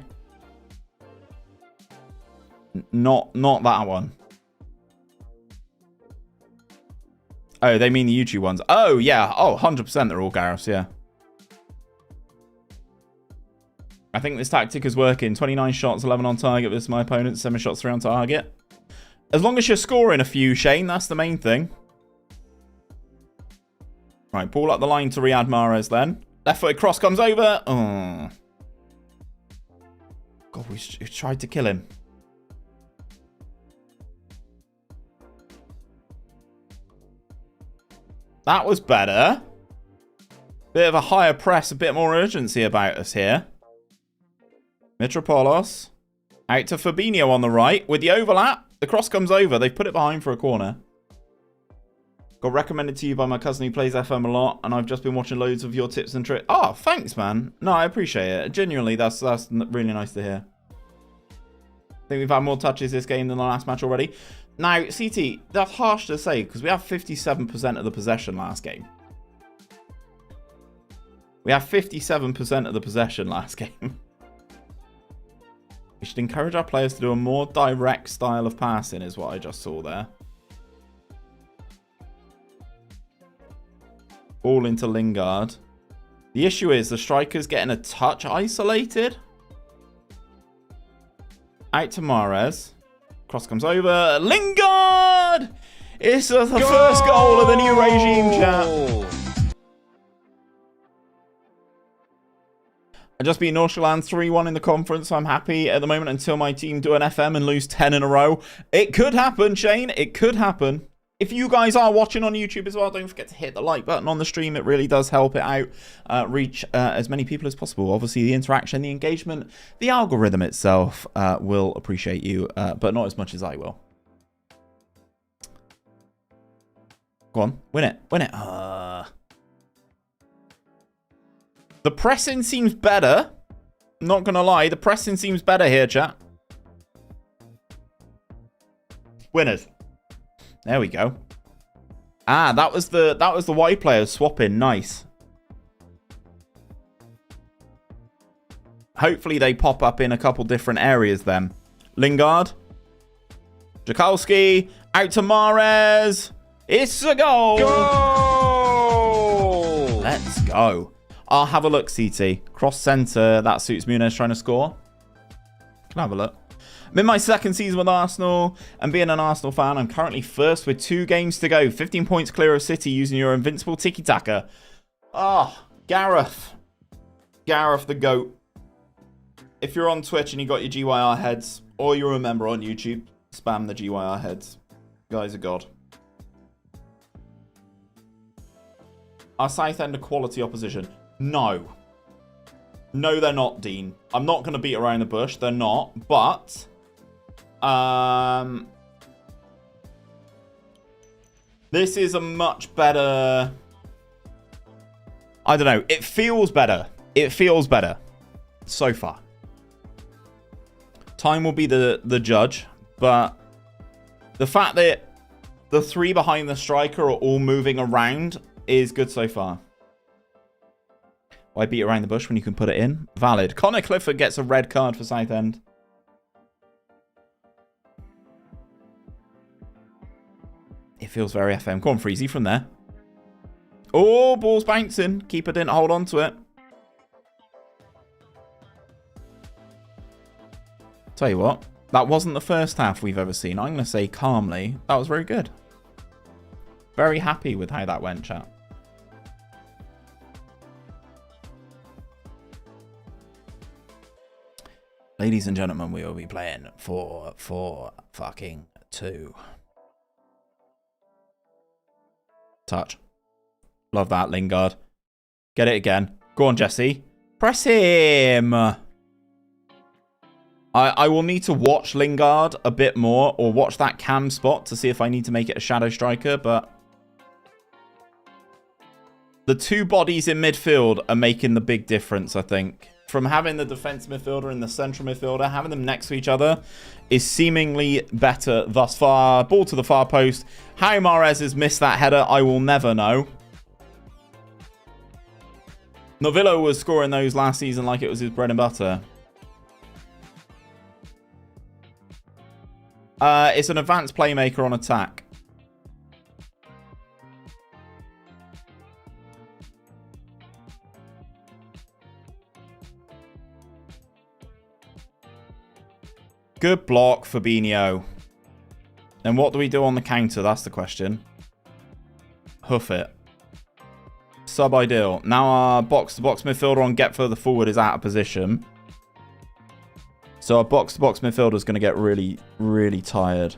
Not that one. Oh, they mean the YouTube ones. Oh, yeah. Oh, 100% they're all Gareth's, yeah. I think this tactic is working. 29 shots, 11 on target versus my opponent. 7 shots, 3 on target. As long as you're scoring a few, Shane, that's the main thing. Right, ball up the line to Riyad Mahrez then. Left footed cross comes over. Oh. God, we tried to kill him. That was better. Bit of a higher press, a bit more urgency about us here. Mitropoulos. Out to Fabinho on the right. With the overlap, the cross comes over. They've put it behind for a corner. Got recommended to you by my cousin who plays FM a lot, and I've just been watching loads of your tips and tricks. Oh, thanks, man. No, I appreciate it. Genuinely, that's really nice to hear. I think we've had more touches this game than the last match already. Now, CT, that's harsh to say, because we have 57% of the possession last game. We have 57% of the possession last game. We should encourage our players to do a more direct style of passing, is what I just saw there. Ball into Lingard. The issue is the striker's getting a touch isolated. Out to Mahrez. Cross comes over. Lingard! It's the first goal of the new regime, chat. I just beat Nordsjælland 3-1 in the conference, so I'm happy at the moment until my team do an FM and lose 10 in a row. It could happen, Shane. It could happen. If you guys are watching on YouTube as well, don't forget to hit the like button on the stream. It really does help it out, reach as many people as possible. Obviously, the interaction, the engagement, the algorithm itself will appreciate you, but not as much as I will. Go on, win it, win it. The pressing seems better. Not going to lie, the pressing seems better here, chat. Winners. There we go. Ah, that was the wide players swapping. Nice. Hopefully they pop up in a couple different areas then. Lingard. Jakalski. Out to Mahrez. It's a goal. Goal! Let's go. I'll have a look, CT. Cross centre. That suits Muniz trying to score. Can I have a look? I'm in my second season with Arsenal, and being an Arsenal fan, I'm currently first with 2 games to go. 15 points clear of City using your invincible tiki-taka. Ah, Gareth. Gareth the GOAT. If you're on Twitch and you got your GYR heads, or you're a member on YouTube, spam the GYR heads. You guys are God. Are Southend a quality opposition? No. No, they're not, Dean. I'm not going to beat around the bush. They're not, but... this is a much better... I don't know. It feels better. It feels better. So far. Time will be the judge. But the fact that the 3 behind the striker are all moving around is good so far. Why beat around the bush when you can put it in? Valid. Connor Clifford gets a red card for Southend. It feels very FM. Go on, Freezy, from there. Oh, ball's bouncing. Keeper didn't hold on to it. Tell you what, that wasn't the first half we've ever seen. I'm going to say calmly, that was very good. Very happy with how that went, chat. Ladies and gentlemen, we will be playing 4-4-2. Touch. Love that, Lingard. Get it again. Go on, Jesse. Press him. I will need to watch Lingard a bit more, or watch that cam spot to see if I need to make it a shadow striker, but the two bodies in midfield are making the big difference, I think. From having the defense midfielder and the central midfielder, having them next to each other is seemingly better thus far. Ball to the far post. How Mahrez has missed that header, I will never know. Novillo was scoring those last season like it was his bread and butter. It's an advanced playmaker on attack. Good block, Fabinho. Then what do we do on the counter? That's the question. Hoof it. Sub-ideal. Now our box-to-box midfielder on get further forward is out of position. So our box-to-box midfielder is going to get really, really tired.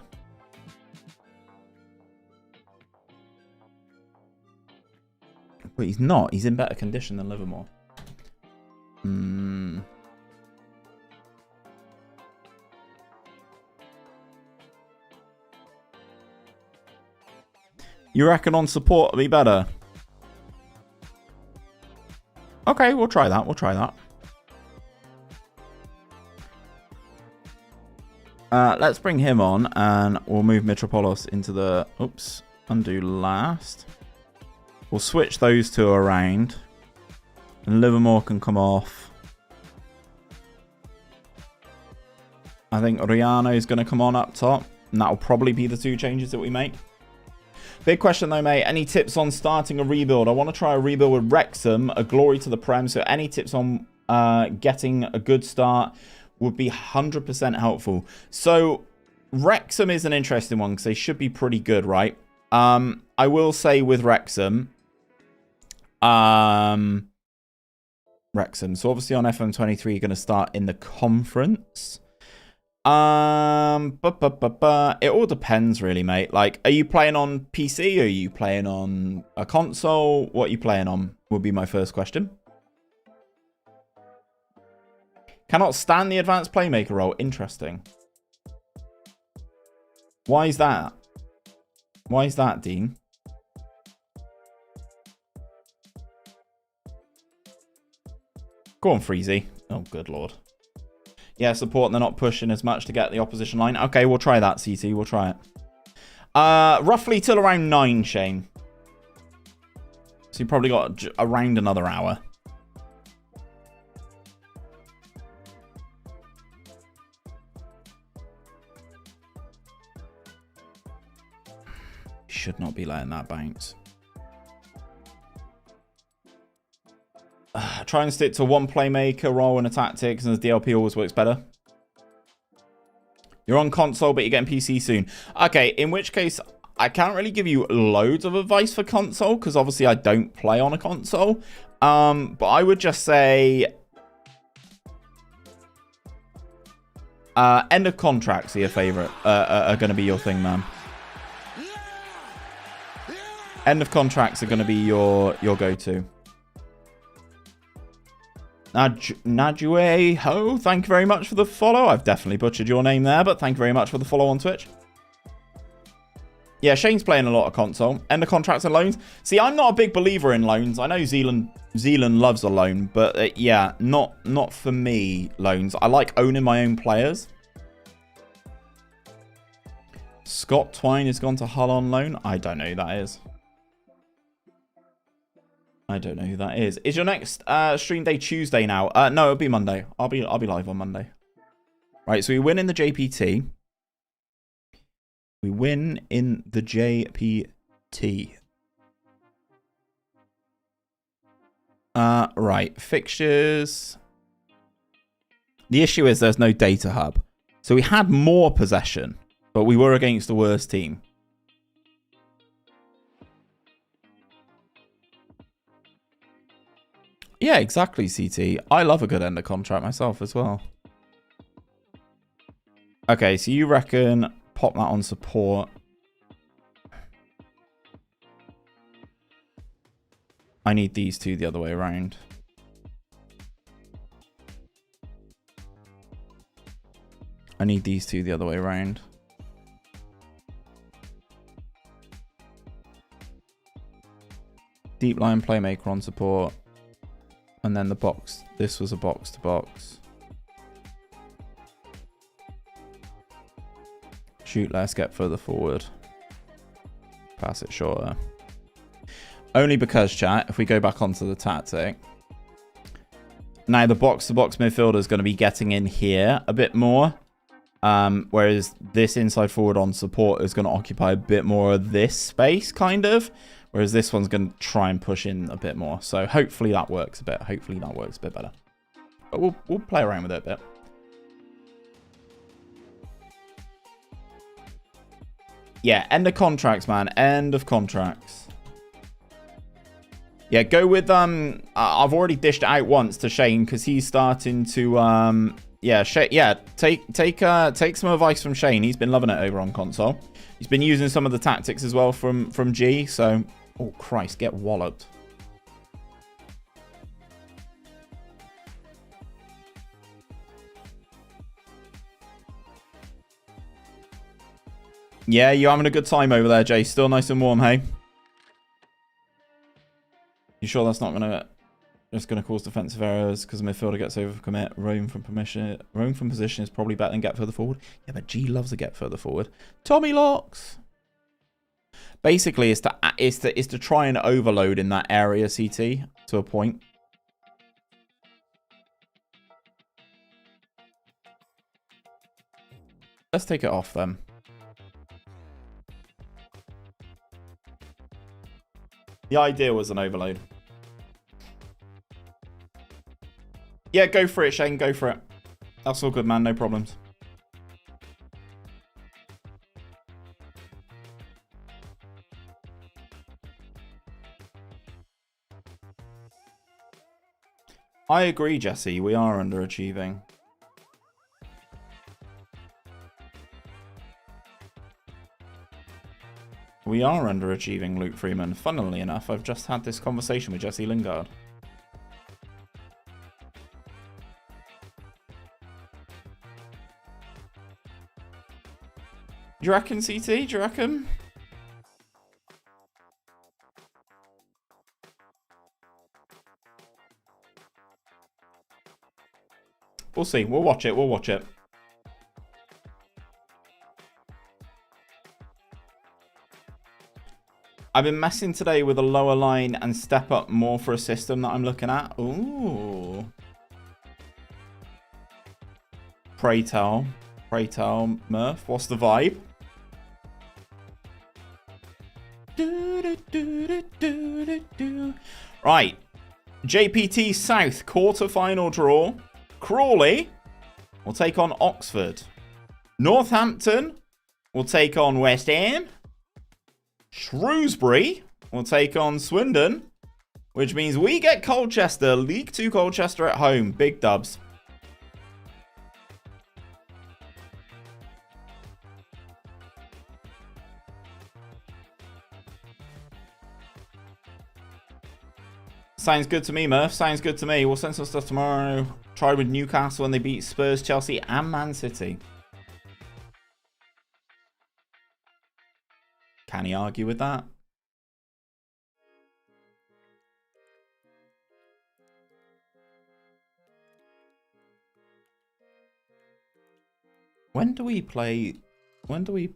But he's not. He's in better condition than Livermore. You reckon on support will be better? Okay, we'll try that. We'll try that. Let's bring him on and we'll move Mitropolos into the... Oops. Undo last. We'll switch those two around. And Livermore can come off. I think Riano is going to come on up top. And that'll probably be the two changes that we make. Big question though, mate. Any tips on starting a rebuild? I want to try a rebuild with Wrexham, a glory to the Prem. So any tips on getting a good start would be 100% helpful. So Wrexham is an interesting one because they should be pretty good, right? I will say with Wrexham, so obviously on FM14 you're going to start in the conference. It all depends really, mate. Like, are you playing on PC? Are you playing on a console? What are you playing on would be my first question. Cannot stand the advanced playmaker role. Interesting. Why is that? Why is that, Dean? Go on, Freezy. Oh, good lord. Yeah, support, and they're not pushing as much to get the opposition line. Okay, we'll try that, CT. We'll try it. Roughly till around 9, Shane. So you probably got around another hour. Should not be letting that bounce. Try and stick to one playmaker role in a tactics, and the DLP always works better. You're on console, but you're getting PC soon. Okay, in which case, I can't really give you loads of advice for console, because obviously I don't play on a console. But I would just say... end of contracts are your favourite, are going to be your thing, man. End of contracts are going to be your go-to. Najue Ho, thank you very much for the follow. I've definitely butchered your name there, but thank you very much for the follow on Twitch. Yeah, Shane's playing a lot of console. End of contracts and loans. See, I'm not a big believer in loans. I know Zealand loves a loan, but yeah, not for me, loans. I like owning my own players. Scott Twine has gone to Hull on loan. I don't know who that is. I don't know who that is. Is your next stream day Tuesday now? No, it'll be Monday. I'll be live on Monday. Right, so we win in the JPT. We win in the JPT. Right. Fixtures. The issue is there's no data hub. So we had more possession, but we were against the worst team. Yeah, exactly, CT. I love a good end of contract myself as well. Okay, so you reckon pop that on support. I need these two the other way around. I need these two the other way around. Deep line playmaker on support. And then the box. This was a box to box. Shoot less, get further forward. Pass it shorter. Only because, chat, if we go back onto the tactic. Now, the box-to-box midfielder is going to be getting in here a bit more. Whereas this inside forward on support is going to occupy a bit more of this space, kind of. Whereas this one's going to try and push in a bit more. So hopefully that works a bit. Hopefully that works a bit better. But we'll play around with it a bit. Yeah, end of contracts, man. End of contracts. Yeah, go with I've already dished it out once to Shane because he's starting to take some advice from Shane. He's been loving it over on console. He's been using some of the tactics as well from G. So, oh Christ, get walloped. Yeah, you're having a good time over there, Jay. Still nice and warm, hey? You sure that's not just gonna cause defensive errors because the midfielder gets over commit? Roam from position is probably better than get further forward. Yeah, but G loves to get further forward. Tommy Locks. Basically, it's to try and overload in that area, CT, to a point. Let's take it off then. The idea was an overload. Yeah, go for it, Shane. Go for it. That's all good, man. No problems. I agree, Jesse. We are underachieving. We are underachieving, Luke Freeman. Funnily enough, I've just had this conversation with Jesse Lingard. Do you reckon, CT? Do you reckon? We'll see. We'll watch it. We'll watch it. I've been messing today with a lower line and step up more for a system that I'm looking at. Ooh. Pray tell, Murph. What's the vibe? Right. JPT South quarter-final draw. Crawley will take on Oxford. Northampton will take on West Ham. Shrewsbury will take on Swindon, which means we get Colchester, League 2 Colchester at home. Big dubs. Sounds good to me, Murph. Sounds good to me. We'll send some stuff tomorrow. Try with Newcastle when they beat Spurs, Chelsea, and Man City. Can he argue with that? When do we play? When do we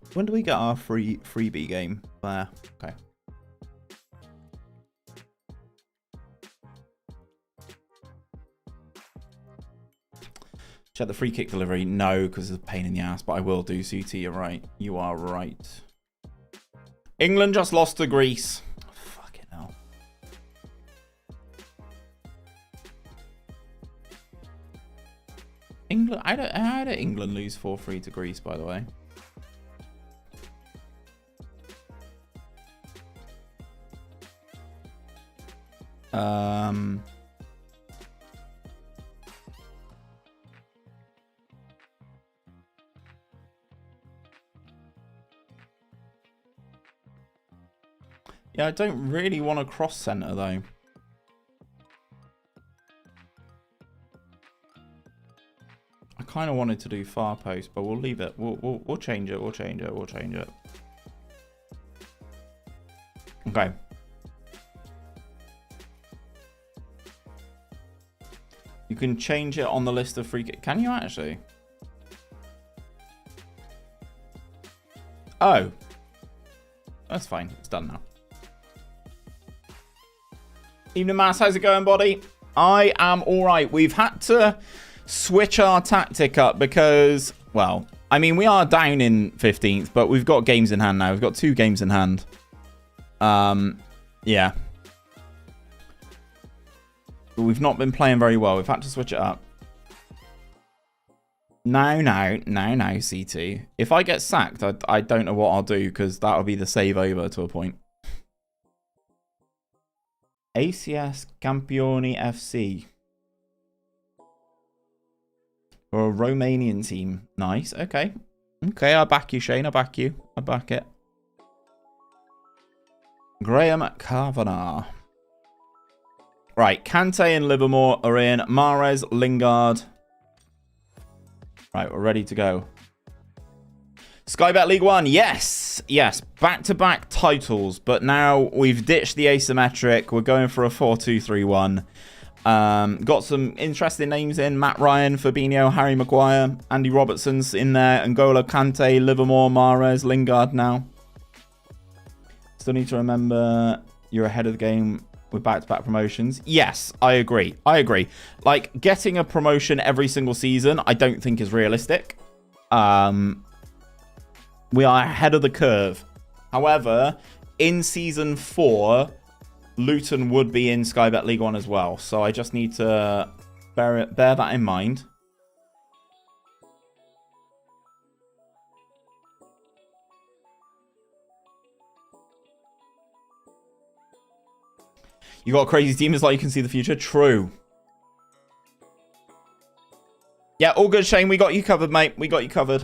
get our freebie game? There. Okay. Check the free kick delivery. No, because it's a pain in the ass, but I will do. CT, you're right. You are right. England just lost to Greece. Fucking hell. England. How did England lose 4-3 to Greece, by the way? Yeah, I don't really want to cross centre though. I kind of wanted to do far post, but we'll leave it. We'll change it. We'll change it. We'll change it. Okay. You can change it on the list of free kick. Can you actually? Oh. That's fine. It's done now. Evening, Mass. How's it going, buddy? I am all right. We've had to switch our tactic up because, well, I mean, we are down in 15th, but we've got games in hand now. We've got 2 games in hand. Yeah. But we've not been playing very well. We've had to switch it up. Now, CT. If I get sacked, I don't know what I'll do because that'll be the save over to a point. ACS Campioni FC. Or a Romanian team. Nice. Okay. Okay, I back you, Shane. I back you. I back it. Graham Kavanagh. Right, Kante and Livermore are in. Mahrez, Lingard. Right, we're ready to go. Sky Bet League One, yes. Yes, back-to-back titles, but now we've ditched the asymmetric. We're going for a 4-2-3-1. Got some interesting names in. Matt Ryan, Fabinho, Harry Maguire, Andy Robertson's in there. N'Golo Kante, Livermore, Mahrez, Lingard now. Still need to remember you're ahead of the game with back-to-back promotions. Yes, I agree. I agree. Like, getting a promotion every single season, I don't think is realistic. We are ahead of the curve. However, in Season 4, Luton would be in Sky Bet League 1 as well. So I just need to bear that in mind. You got a crazy team. It's like you can see the future. True. Yeah, all good, Shane. We got you covered, mate. We got you covered.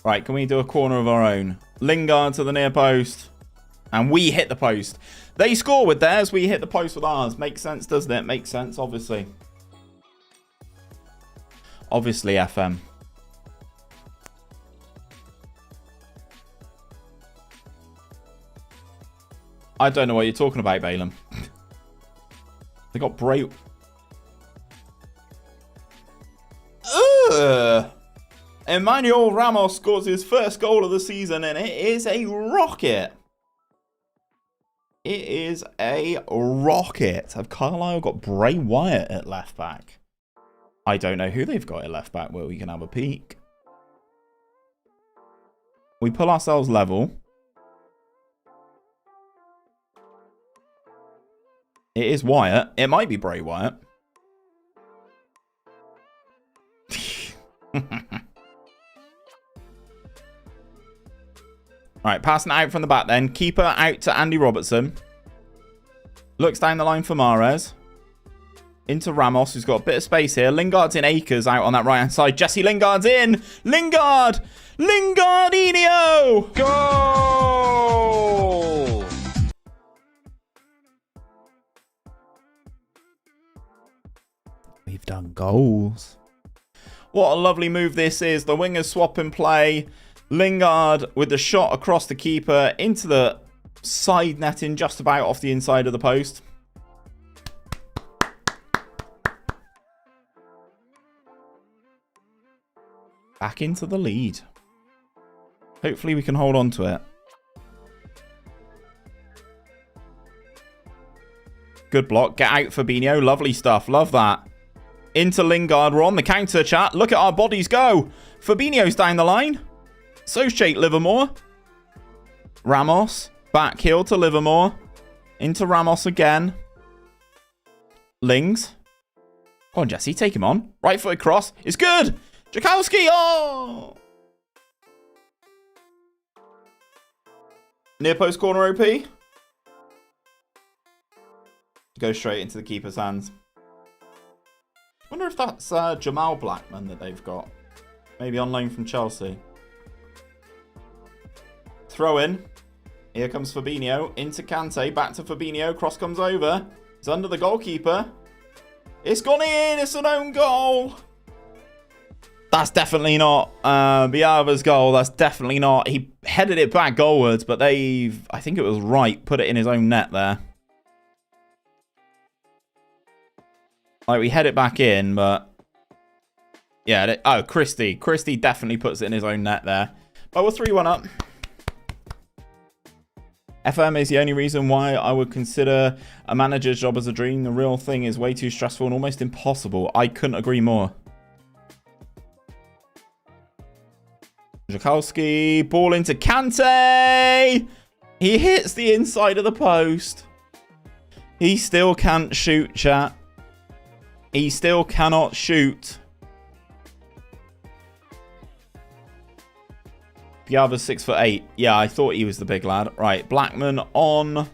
Right, can we do a corner of our own? Lingard to the near post. And we hit the post. They score with theirs. We hit the post with ours. Makes sense, doesn't it? Makes sense, obviously. Obviously, FM. I don't know what you're talking about, Balaam. They got Bray. Emmanuel Ramos scores his first goal of the season, and it is a rocket. It is a rocket. Have Carlisle got Bray Wyatt at left back? I don't know who they've got at left back where we can have a peek. We pull ourselves level. It is Wyatt. It might be Bray Wyatt. Right, passing out from the back then. Keeper out to Andy Robertson. Looks down the line for Mahrez. Into Ramos, who's got a bit of space here. Lingard's in acres out on that right-hand side. Jesse Lingard's in. Lingard! Lingardinho! Goal! We've done goals. What a lovely move this is. The wingers swap in play. Lingard with the shot across the keeper into the side netting just about off the inside of the post. Back into the lead. Hopefully we can hold on to it. Good block. Get out, Fabinho. Lovely stuff. Love that. Into Lingard. We're on the counter, chat. Look at our bodies go. Fabinho's down the line. So's Jake Livermore. Ramos. Back heel to Livermore. Into Ramos again. Lings. Go on, Jesse. Take him on. Right footed cross. It's good. Jakowski. Oh. Near post corner OP. Go straight into the keeper's hands. Wonder if that's Jamal Blackman that they've got. Maybe on loan from Chelsea. Throw in. Here comes Fabinho. Into Kante. Back to Fabinho. Cross comes over. It's under the goalkeeper. It's gone in. It's an own goal. That's definitely not Biava's goal. That's definitely not. He headed it back goalwards, but they've, I think it was Wright, put it in his own net there. Like, we head it back in, but... Yeah, oh, Christie. Christie definitely puts it in his own net there. But we're 3-1 up. FM is the only reason why I would consider a manager's job as a dream. The real thing is way too stressful and almost impossible. I couldn't agree more. Jakowski, ball into Kante. He hits the inside of the post. He still can't shoot, chat. He still cannot shoot. Biava's 6'8". Yeah, I thought he was the big lad. Right, Blackman on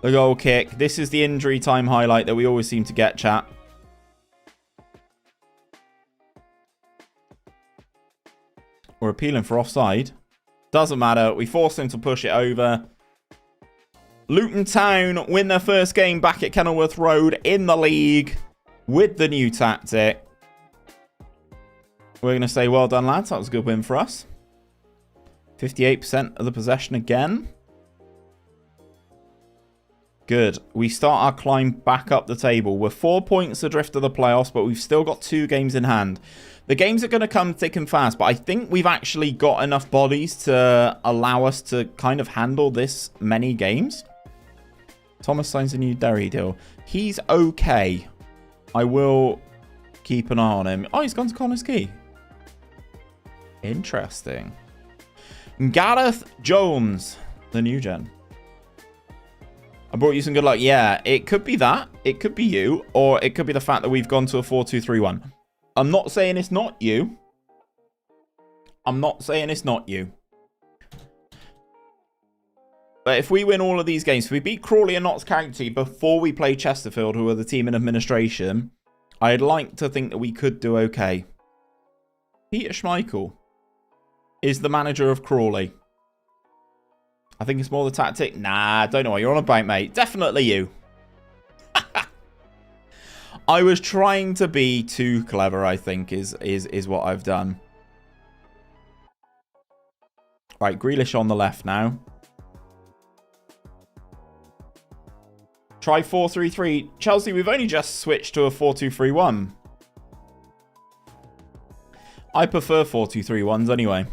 the goal kick. This is the injury time highlight that we always seem to get, chat. We're appealing for offside. Doesn't matter. We forced him to push it over. Luton Town win their first game back at Kenilworth Road in the league with the new tactic. We're going to say well done, lads. That was a good win for us. 58% of the possession again. Good. We start our climb back up the table. We're 4 points adrift of the playoffs, but we've still got 2 games in hand. The games are going to come thick and fast, but I think we've actually got enough bodies to allow us to kind of handle this many games. Thomas signs a new Derry deal. He's okay. I will keep an eye on him. Oh, he's gone to Connors Key. Interesting. Gareth Jones, the new gen. I brought you some good luck. Yeah, it could be that. It could be you. Or it could be the fact that we've gone to a 4-2-3-1. I'm not saying it's not you. I'm not saying it's not you. But if we win all of these games, if we beat Crawley and Notts County before we play Chesterfield, who are the team in administration, I'd like to think that we could do okay. Peter Schmeichel is the manager of Crawley. I think it's more the tactic. Nah, don't know what you're on about, mate. Definitely you. I was trying to be too clever, I think, is what I've done. Right, Grealish on the left now. Try 4-3-3. Chelsea, we've only just switched to a 4-2-3-1. I prefer 4-2-3-1s anyway.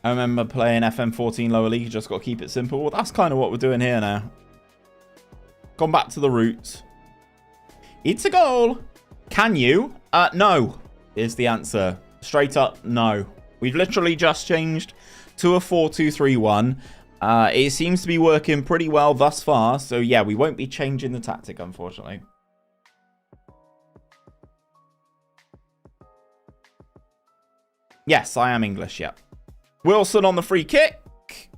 I remember playing FM14 lower league. You just got to keep it simple. Well, that's kind of what we're doing here now. Gone back to the roots. It's a goal. Can you? No, is the answer. Straight up, no. We've literally just changed to a 4-2-3-1. It seems to be working pretty well thus far. So, yeah, we won't be changing the tactic, unfortunately. Yes, I am English, yeah. Wilson on the free kick.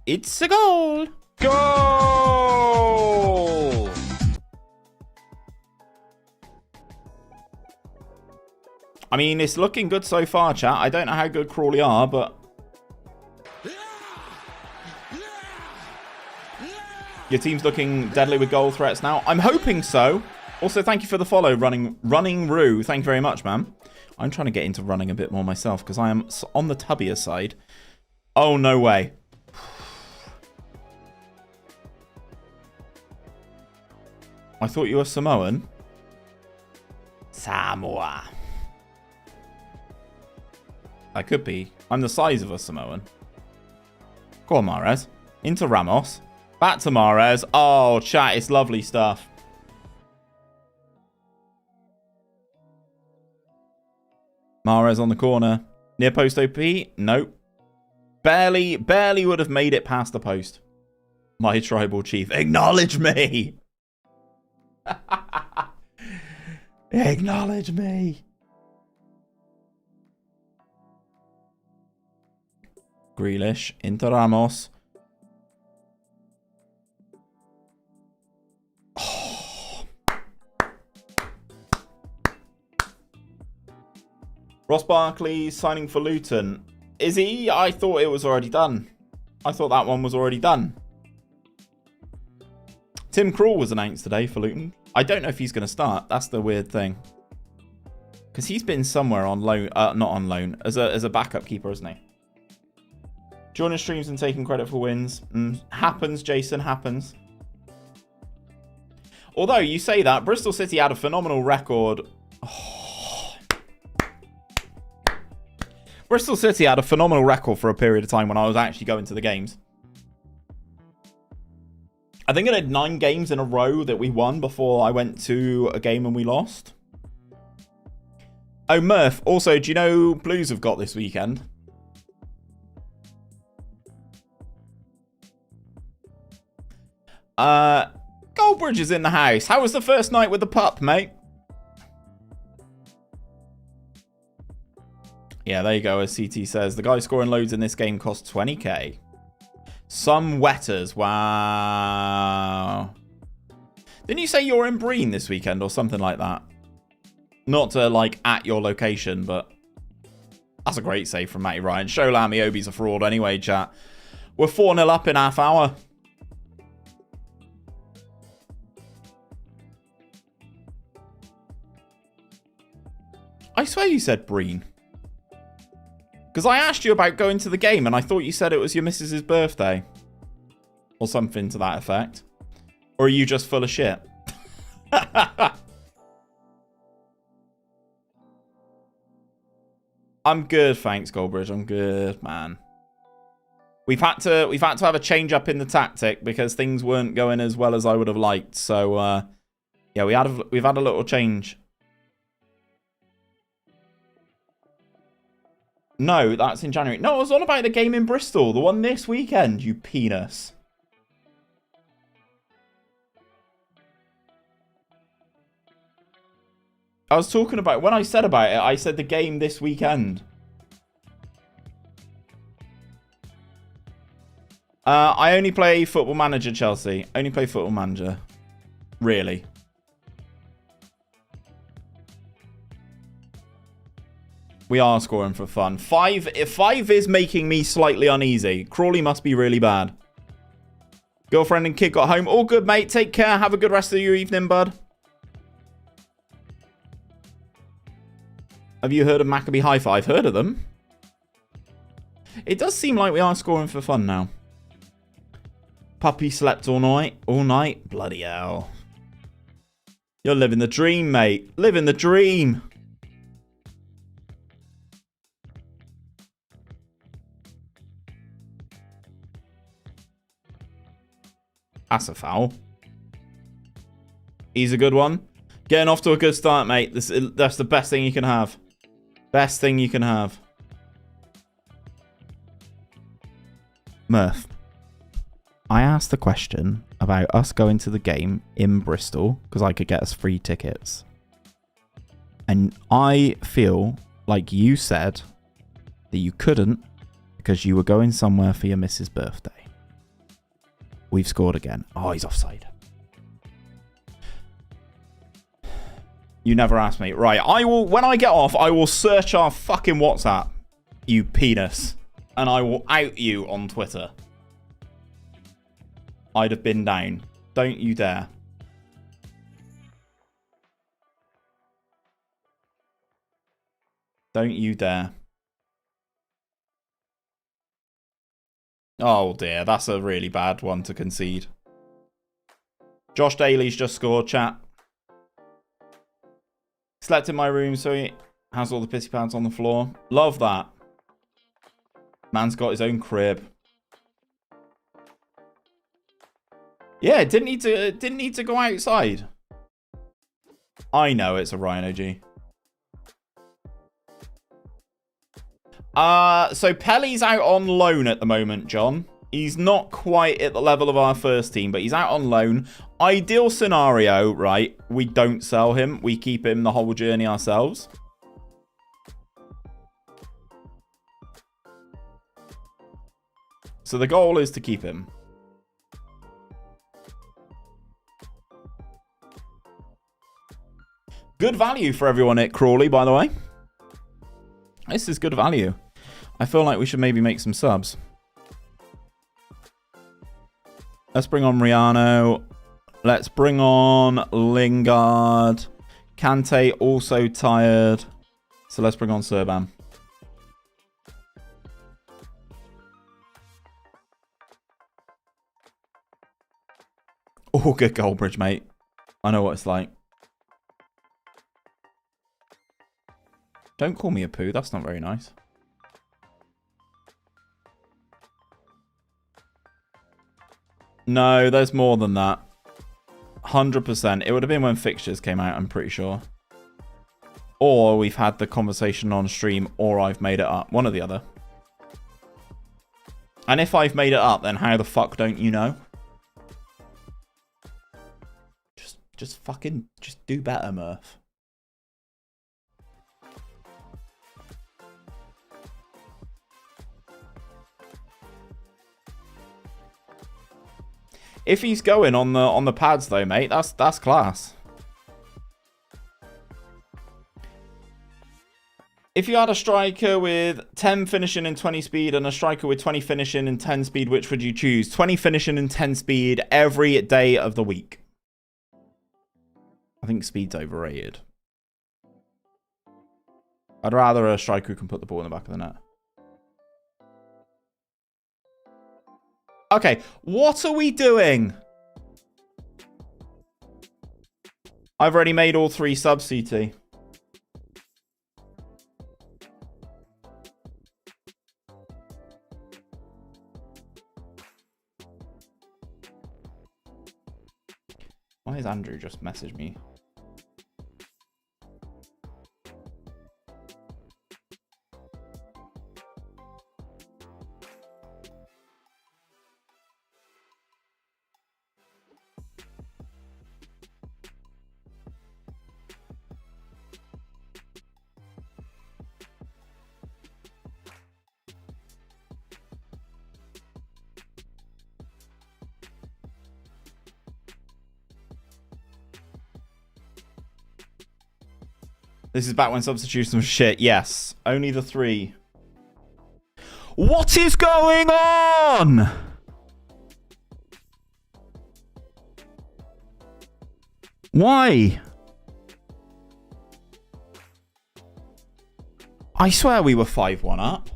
It's a goal. Goal! I mean, it's looking good so far, chat. I don't know how good Crawley are, but... Your team's looking deadly with goal threats now. I'm hoping so. Also, thank you for the follow, Running Roo. Thank you very much, man. I'm trying to get into running a bit more myself because I am on the tubbier side. Oh, no way. I thought you were Samoan. Samoa. I could be. I'm the size of a Samoan. Go on, Mahrez. Into Ramos. Back to Mahrez. Oh, chat, it's lovely stuff. Mahrez on the corner. Near post OP? Nope. Barely would have made it past the post. My tribal chief. Acknowledge me! Acknowledge me! Grealish into Ramos. Ross Barkley signing for Luton. Is he? I thought it was already done. I thought that one was already done. Tim Crawley was announced today for Luton. I don't know if he's going to start. That's the weird thing. Because he's been somewhere on loan. Not on loan. As a backup keeper, isn't he? Joining streams and taking credit for wins. Happens, Jason. Happens. Although, you say that. Bristol City had a phenomenal record. Bristol City had a phenomenal record for a period of time when I was actually going to the games. I think I had 9 games in a row that we won before I went to a game and we lost. Oh, Murph. Also, do you know Blues have got this weekend? Goldbridge is in the house. How was the first night with the pup, mate? Yeah, there you go. As CT says, the guy scoring loads in this game cost 20k. Some wetters. Wow. Didn't you say you're in Breen this weekend or something like that? Not to, like, at your location, but that's a great save from Matty Ryan. Show Lamiobi's a fraud anyway, chat. We're 4-0 up in half hour. I swear you said Breen. Because I asked you about going to the game and I thought you said it was your missus's birthday. Or something to that effect. Or are you just full of shit? I'm good, thanks, Goldbridge. I'm good, man. We've had to have a change up in the tactic because things weren't going as well as I would have liked. So yeah, we've had a little change. No, that's in January. No, I was on about the game in Bristol. The one this weekend, you penis. I was talking about... When I said about it, I said the game this weekend. I only play Football Manager, Chelsea. Only play Football Manager. Really. We are scoring for fun. 5 is making me slightly uneasy. Crawley must be really bad. Girlfriend and kid got home. All good, mate. Take care. Have a good rest of your evening, bud. Have you heard of Maccabee High Five? Heard of them? It does seem like we are scoring for fun now. Puppy slept all night. All night? Bloody hell. You're living the dream, mate. Living the dream. That's a foul. He's a good one. Getting off to a good start, mate. That's the best thing you can have. Best thing you can have. Murph, I asked the question about us going to the game in Bristol because I could get us free tickets. And I feel like you said that you couldn't because you were going somewhere for your missus' birthday. We've scored again. Oh, he's offside. You never asked me. Right, I will. When I get off, I will search our fucking WhatsApp, you penis. And I will out you on Twitter. I'd have been down. Don't you dare. Don't you dare. Oh dear, that's a really bad one to concede. Josh Daly's just scored, chat. Slept in my room, so he has all the pissy pants on the floor. Love that. Man's got his own crib. Yeah, didn't need to go outside. I know it's a Ryan OG. So Pelly's out on loan at the moment, John. He's not quite at the level of our first team, but he's out on loan. Ideal scenario, right? We don't sell him. We keep him the whole journey ourselves. So the goal is to keep him. Good value for everyone at Crawley, by the way. This is good value. I feel like we should maybe make some subs. Let's bring on Riano. Let's bring on Lingard. Kante also tired. So let's bring on Serban. Oh, good goal, Bridge, mate. I know what it's like. Don't call me a poo. That's not very nice. No, there's more than that. 100%. It would have been when fixtures came out, I'm pretty sure. Or we've had the conversation on stream, or I've made it up. One or the other. And if I've made it up, then how the fuck don't you know? Just fucking, just do better, Murph. If he's going on the pads though, mate, that's class. If you had a striker with 10 finishing and 20 speed and a striker with 20 finishing and 10 speed, which would you choose? 20 finishing and 10 speed every day of the week. I think speed's overrated. I'd rather a striker who can put the ball in the back of the net. Okay, what are we doing? I've already made all 3 subs, CT. Why has Andrew just messaged me? This is back when substitutions were shit. Yes. Only the 3. What is going on? Why? I swear we were 5-1 up.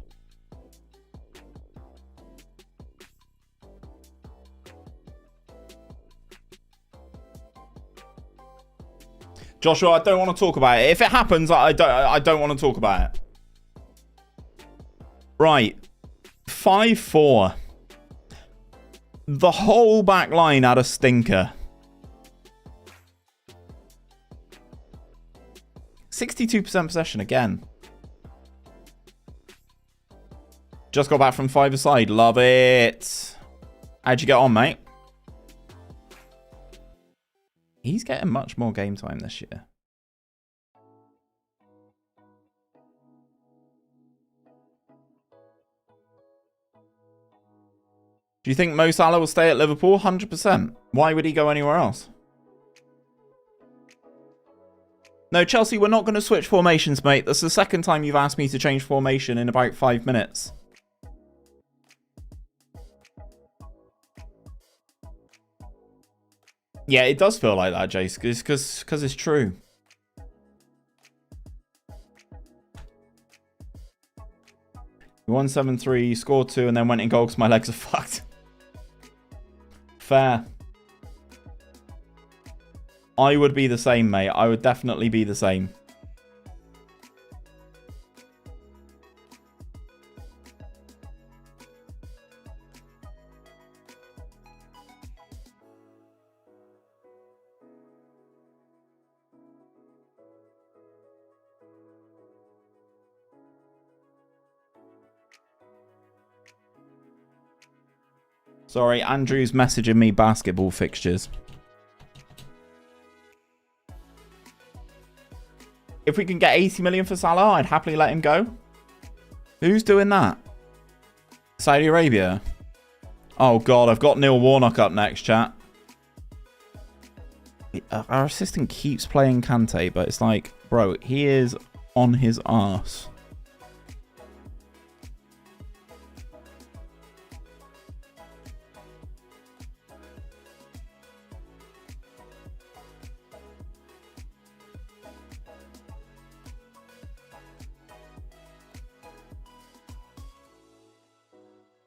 Joshua, I don't want to talk about it. If it happens, I don't want to talk about it. Right. 5-4. The whole back line had a stinker. 62% possession again. Just got back from 5-a-side. Love it. How'd you get on, mate? He's getting much more game time this year. Do you think Mo Salah will stay at Liverpool? 100%. Why would he go anywhere else? No, Chelsea, we're not going to switch formations, mate. That's the second time you've asked me to change formation in about 5 minutes. Yeah, it does feel like that, Jace, because it's true. You won 7-3, scored 2, and then went in goal because my legs are fucked. Fair. I would be the same, mate. I would definitely be the same. Sorry, Andrew's messaging me basketball fixtures. If we can get 80 million for Salah, I'd happily let him go. Who's doing that? Saudi Arabia. Oh, God. I've got Neil Warnock up next, chat. Our assistant keeps playing Kante, but it's like, bro, he is on his arse.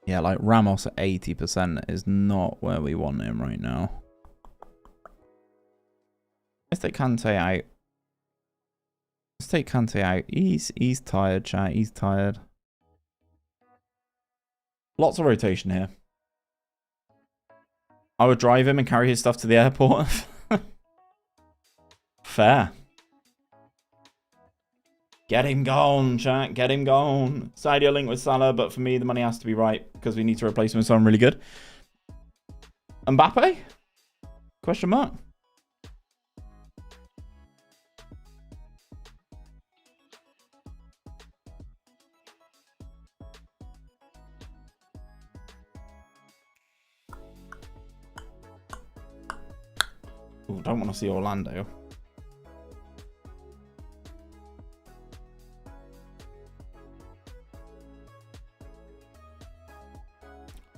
Yeah, like Ramos at 80% is not where we want him right now. Let's take Kante out. Let's take Kante out. He's tired, chat. He's tired. Lots of rotation here. I would drive him and carry his stuff to the airport. Fair. Get him gone, chat. Get him gone. Sadio link with Salah, but for me, the money has to be right because we need to replace him with someone really good. Mbappe? Question mark. Ooh, don't want to see Orlando.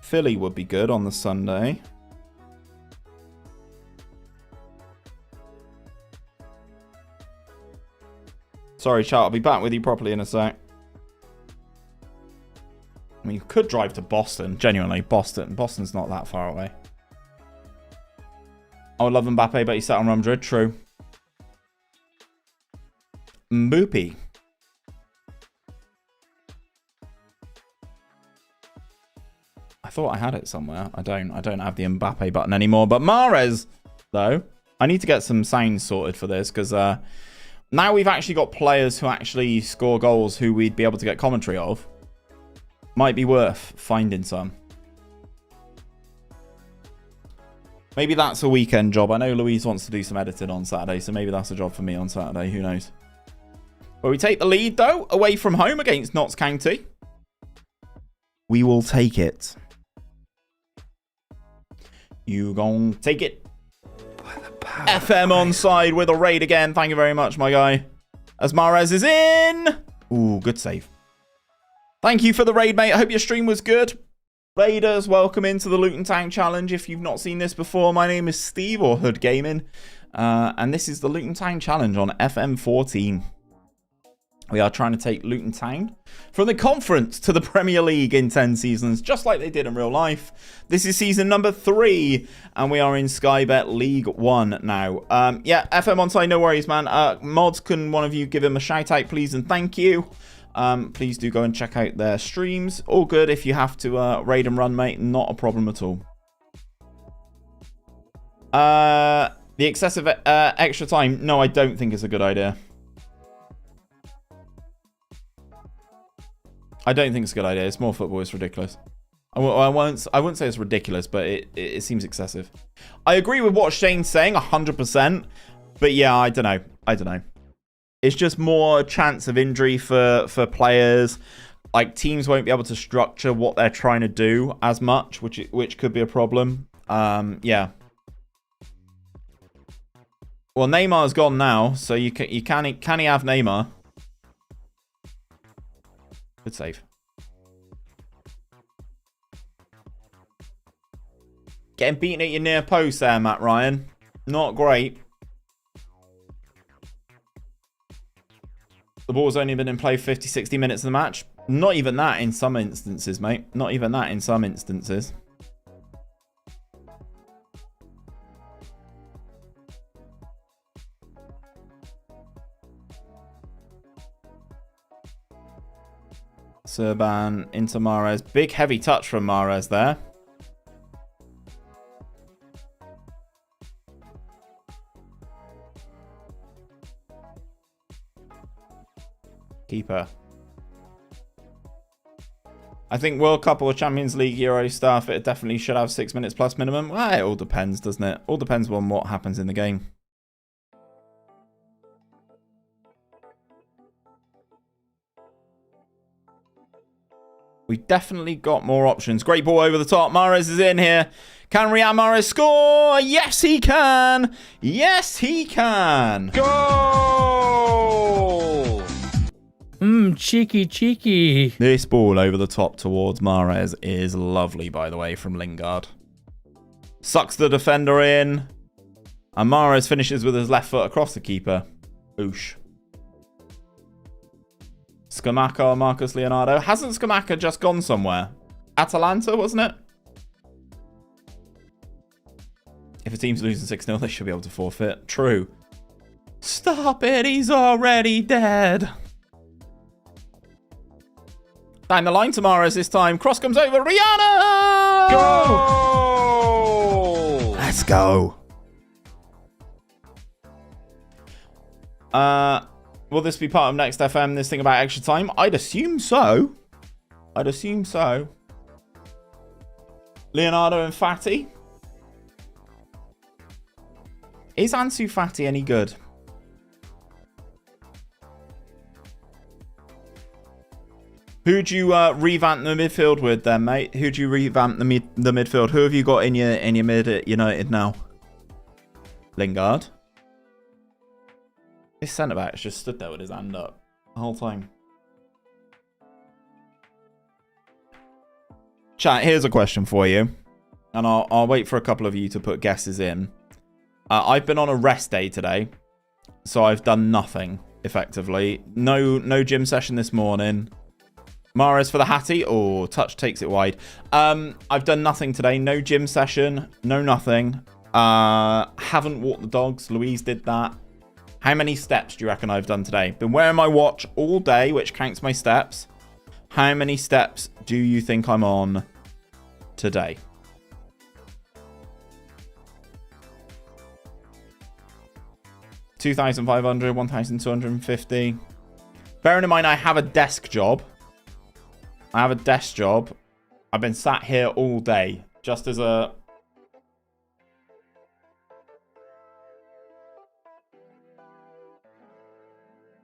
Philly would be good on the Sunday. Sorry, chat. I'll be back with you properly in a sec. I mean, you could drive to Boston. Genuinely, Boston. Boston's not that far away. I would love Mbappe, but he's sat on Real Madrid. True. Mboopy. I thought I had it somewhere. I don't have the Mbappe button anymore. But Mahrez, though, I need to get some sounds sorted for this because now we've actually got players who actually score goals who we'd be able to get commentary of. Might be worth finding some. Maybe that's a weekend job. I know Louise wants to do some editing on Saturday, so maybe that's a job for me on Saturday. Who knows? But we take the lead, though, away from home against Notts County. We will take it. You gon' take it. FM on side with a raid again. Thank you very much, my guy. As Mahrez is in. Ooh, good save. Thank you for the raid, mate. I hope your stream was good. Raiders, welcome into the Luton Town Challenge. If you've not seen this before, my name is Steve, or Hood Gaming. And this is the Luton Town Challenge on FM14. We are trying to take Luton Town from the conference to the Premier League in 10 seasons, just like they did in real life. This is season number 3, and we are in Sky Bet League 1 now. Yeah, FM on side, no worries, man. Mods, can one of you give him a shout out, please, and thank you. Please do go and check out their streams. All good if you have to raid and run, mate. Not a problem at all. The excessive extra time. No, I don't think it's a good idea. I don't think it's a good idea. It's more football. It's ridiculous. I wouldn't say it's ridiculous, but it seems excessive. I agree with what Shane's saying 100%. But yeah, I don't know. It's just more chance of injury for players. Like, teams won't be able to structure what they're trying to do as much, which could be a problem. Yeah. Well, Neymar's gone now, so can he have Neymar? Good save. Getting beaten at your near post there, Matt Ryan. Not great. The ball's only been in play 50, 60 minutes of the match. Not even that in some instances, mate. Not even that in some instances. Serban into Mahrez. Big heavy touch from Mahrez there. Keeper. I think World Cup or Champions League Euro stuff, it definitely should have 6 minutes plus minimum. Well, it all depends, doesn't it? All depends on what happens in the game. We've definitely got more options. Great ball over the top. Mahrez is in here. Can Riyad Mahrez score? Yes, he can. Yes, he can. Goal! Cheeky, cheeky. This ball over the top towards Mahrez is lovely, by the way, from Lingard. Sucks the defender in. And Mahrez finishes with his left foot across the keeper. Oosh. Scamacca or Marcus Leonardo. Hasn't Scamacca just gone somewhere? Atalanta, wasn't it? If a team's losing 6-0, they should be able to forfeit. True. Stop it, he's already dead. Down the line to Mahrez this time. Cross comes over. Rihanna! Goal! Let's go. Will this be part of next FM, this thing about extra time? I'd assume so. I'd assume so. Leonardo and Fati. Is Ansu Fati any good? Who'd you revamp the midfield with then, mate? Who'd you revamp the midfield? Who have you got in your mid at United now? Lingard. This centre-back's just stood there with his hand up the whole time. Chat, here's a question for you. And I'll wait for a couple of you to put guesses in. I've been on a rest day today. So I've done nothing, effectively. No gym session this morning. Mahrez for the Hattie. Oh, touch takes it wide. I've done nothing today. No gym session. No nothing. Haven't walked the dogs. Louise did that. How many steps do you reckon I've done today? Been wearing my watch all day, which counts my steps. How many steps do you think I'm on today? $2,500, $1,250. Bearing in mind, I have a desk job. I've been sat here all day just as a...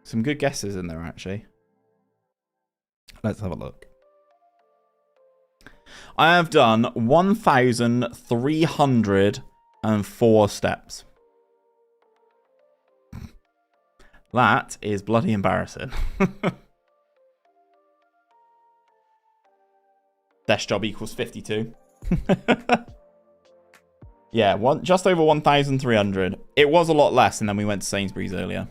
Some good guesses in there, actually. Let's have a look. I have done 1,304 steps. That is bloody embarrassing. Desk job equals 52. Yeah, just over 1,300. It was a lot less, and then we went to Sainsbury's earlier.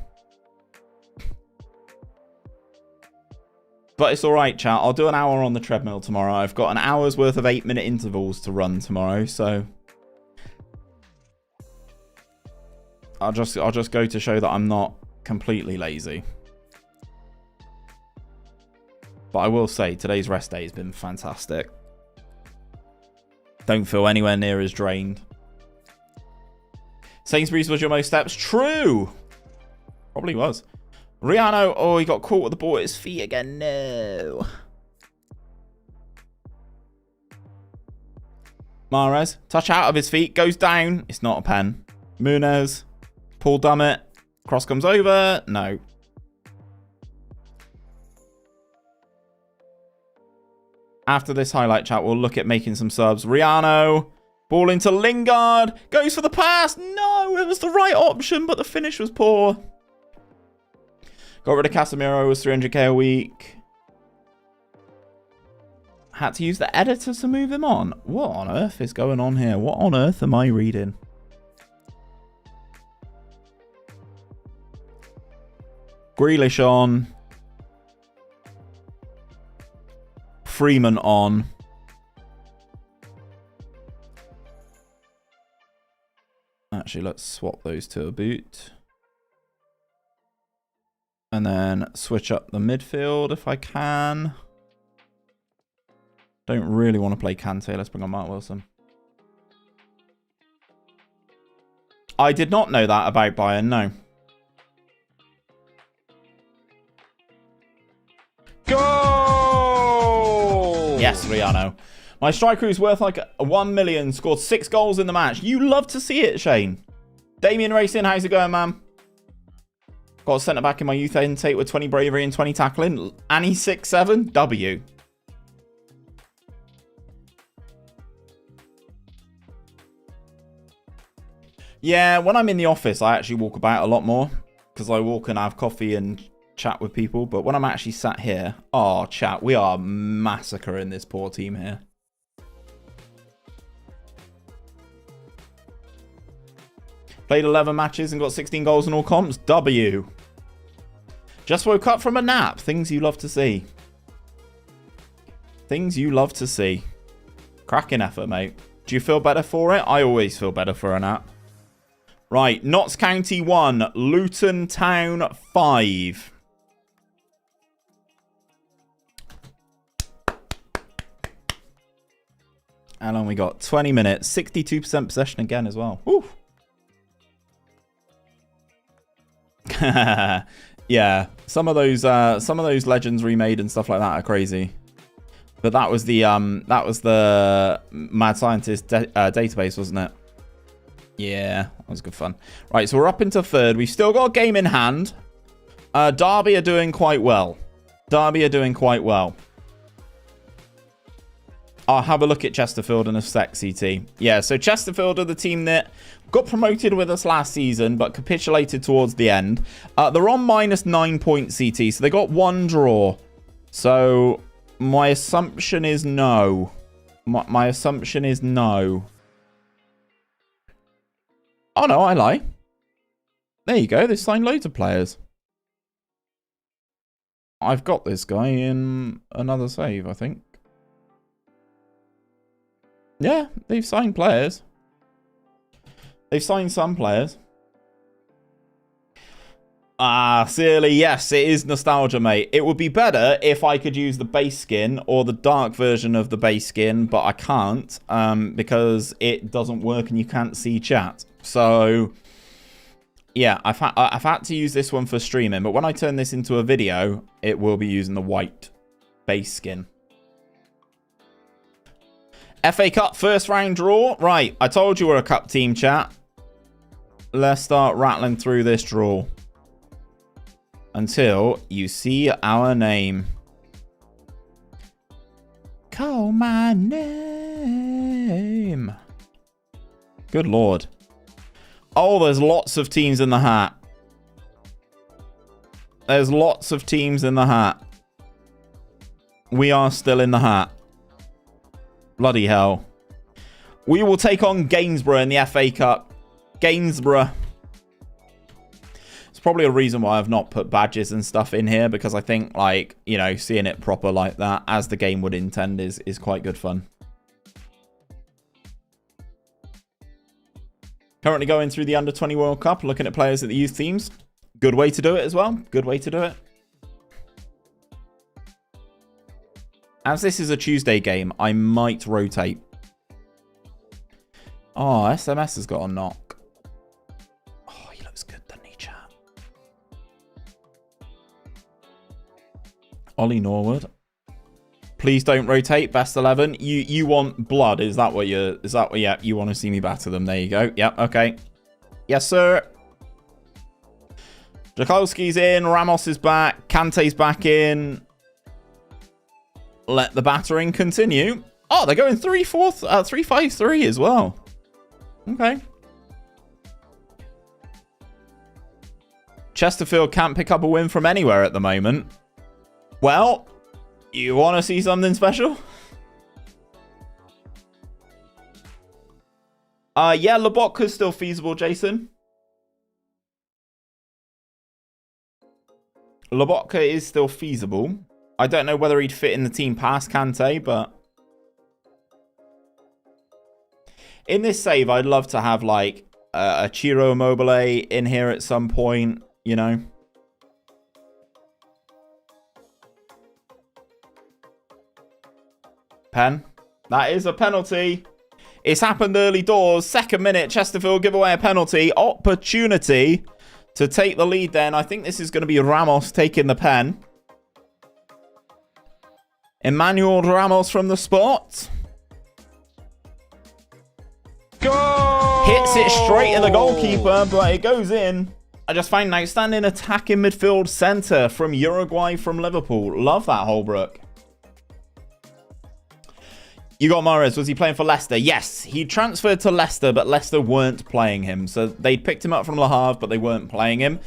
But it's all right, chat. I'll do an hour on the treadmill tomorrow. I've got an hour's worth of 8-minute intervals to run tomorrow, so I'll just go to show that I'm not completely lazy. But I will say today's rest day has been fantastic. Don't feel anywhere near as drained. Sainsbury's was your most steps. True. Probably was. Rihanna, oh, he got caught with the ball at his feet again. No. Mahrez, touch out of his feet, goes down. It's not a pen. Muniz, Paul Dummett, cross comes over. No. After this highlight chat, we'll look at making some subs. Rihanna, ball into Lingard, goes for the pass. No, it was the right option, but the finish was poor. Got rid of Casemiro, was 300k a week. Had to use the editor to move him on. What on earth is going on here? What on earth am I reading? Grealish on. Freeman on. Actually, let's swap those to a boot. And then switch up the midfield if I can. Don't really want to play Kante. Let's bring on Mark Wilson. I did not know that about Bayern, no. Goal! Yes, Rihanna. My striker who's worth like 1 million scored 6 goals in the match. You love to see it, Shane. Damien Racing, how's it going, man? Got a centre back in my youth intake with 20 bravery and 20 tackling. Annie 6'7", W. Yeah, when I'm in the office, I actually walk about a lot more because I walk and have coffee and chat with people. But when I'm actually sat here, oh, chat, we are massacring this poor team here. Played 11 matches and got 16 goals in all comps. W. Just woke up from a nap. Things you love to see. Things you love to see. Cracking effort, mate. Do you feel better for it? I always feel better for a nap. Right. Notts County 1. Luton Town 5. How long we got? 20 minutes. 62% possession again as well. Woo. Yeah, some of those legends remade and stuff like that are crazy. But that was the Mad Scientist database, wasn't it? Yeah, that was good fun. Right, so we're up into third. We've still got a game in hand. Derby are doing quite well. I'll have a look at Chesterfield in a sec, CT. Yeah, so Chesterfield are the team that got promoted with us last season, but capitulated towards the end. They're on -9 points, CT, so they got 1 draw. So my assumption is no. My assumption is no. Oh, no, I lie. There you go. They signed loads of players. I've got this guy in another save, I think. Yeah, they've signed players. They've signed some players. Ah, Searly, yes, it is nostalgia, mate. It would be better if I could use the base skin or the dark version of the base skin, but I can't because it doesn't work and you can't see chat. So, yeah, I've had to use this one for streaming, but when I turn this into a video, it will be using the white base skin. FA Cup first round draw. Right, I told you we're a cup team, chat. Let's start rattling through this draw until you see our name. Call my name. Good lord. Oh, there's lots of teams in the hat. There's lots of teams in the hat. We are still in the hat. Bloody hell. We will take on Gainsborough in the FA Cup. Gainsborough. It's probably a reason why I've not put badges and stuff in here, because I think, like, you know, seeing it proper like that, as the game would intend, is quite good fun. Currently going through the Under-20 World Cup, looking at players at the youth teams. Good way to do it as well. Good way to do it. As this is a Tuesday game, I might rotate. Oh, SMS has got a knock. Oh, he looks good, doesn't he, chat? Ollie Norwood. Please don't rotate. Best 11. You want blood? Is that what you? Yeah, you want to see me batter them? There you go. Yep. Okay. Yes, sir. Jakolski's in. Ramos is back. Kante's back in. Let the battering continue. Oh, they're going 3-5-3 as well. Okay. Chesterfield can't pick up a win from anywhere at the moment. Well, you want to see something special? Yeah, Lobotka's still feasible, Jason. Lobotka is still feasible. I don't know whether he'd fit in the team past Kante, but in this save, I'd love to have like a Ciro Immobile in here at some point, you know. Pen. That is a penalty. It's happened early doors. Second minute, Chesterfield give away a penalty. Opportunity to take the lead then. I think this is going to be Ramos taking the pen. Emmanuel Ramos from the spot. Goal! Hits it straight at the goalkeeper, but it goes in. I just find an outstanding attacking midfield centre from Uruguay from Liverpool. Love that, Holbrook. You got Mahrez. Was he playing for Leicester? Yes, he transferred to Leicester, but Leicester weren't playing him. So they picked him up from Le Havre, but they weren't playing him.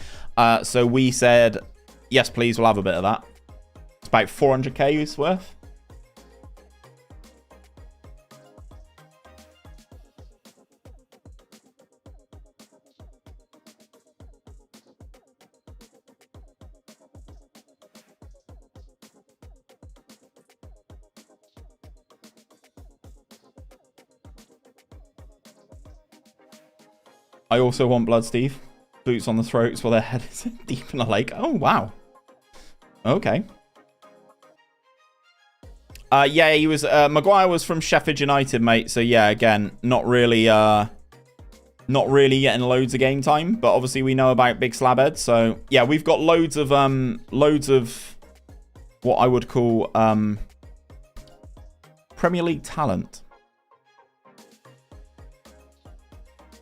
So we said, yes, please, we'll have a bit of that. It's about 400k worth. I also want blood, Steve. Boots on the throats while their head is deep in the lake. Oh, wow. Okay. Yeah, he was... Maguire was from Sheffield United, mate. So, yeah, again, not really getting loads of game time. But obviously, we know about Big Slabhead. So, yeah, we've got loads of what I would call Premier League talent.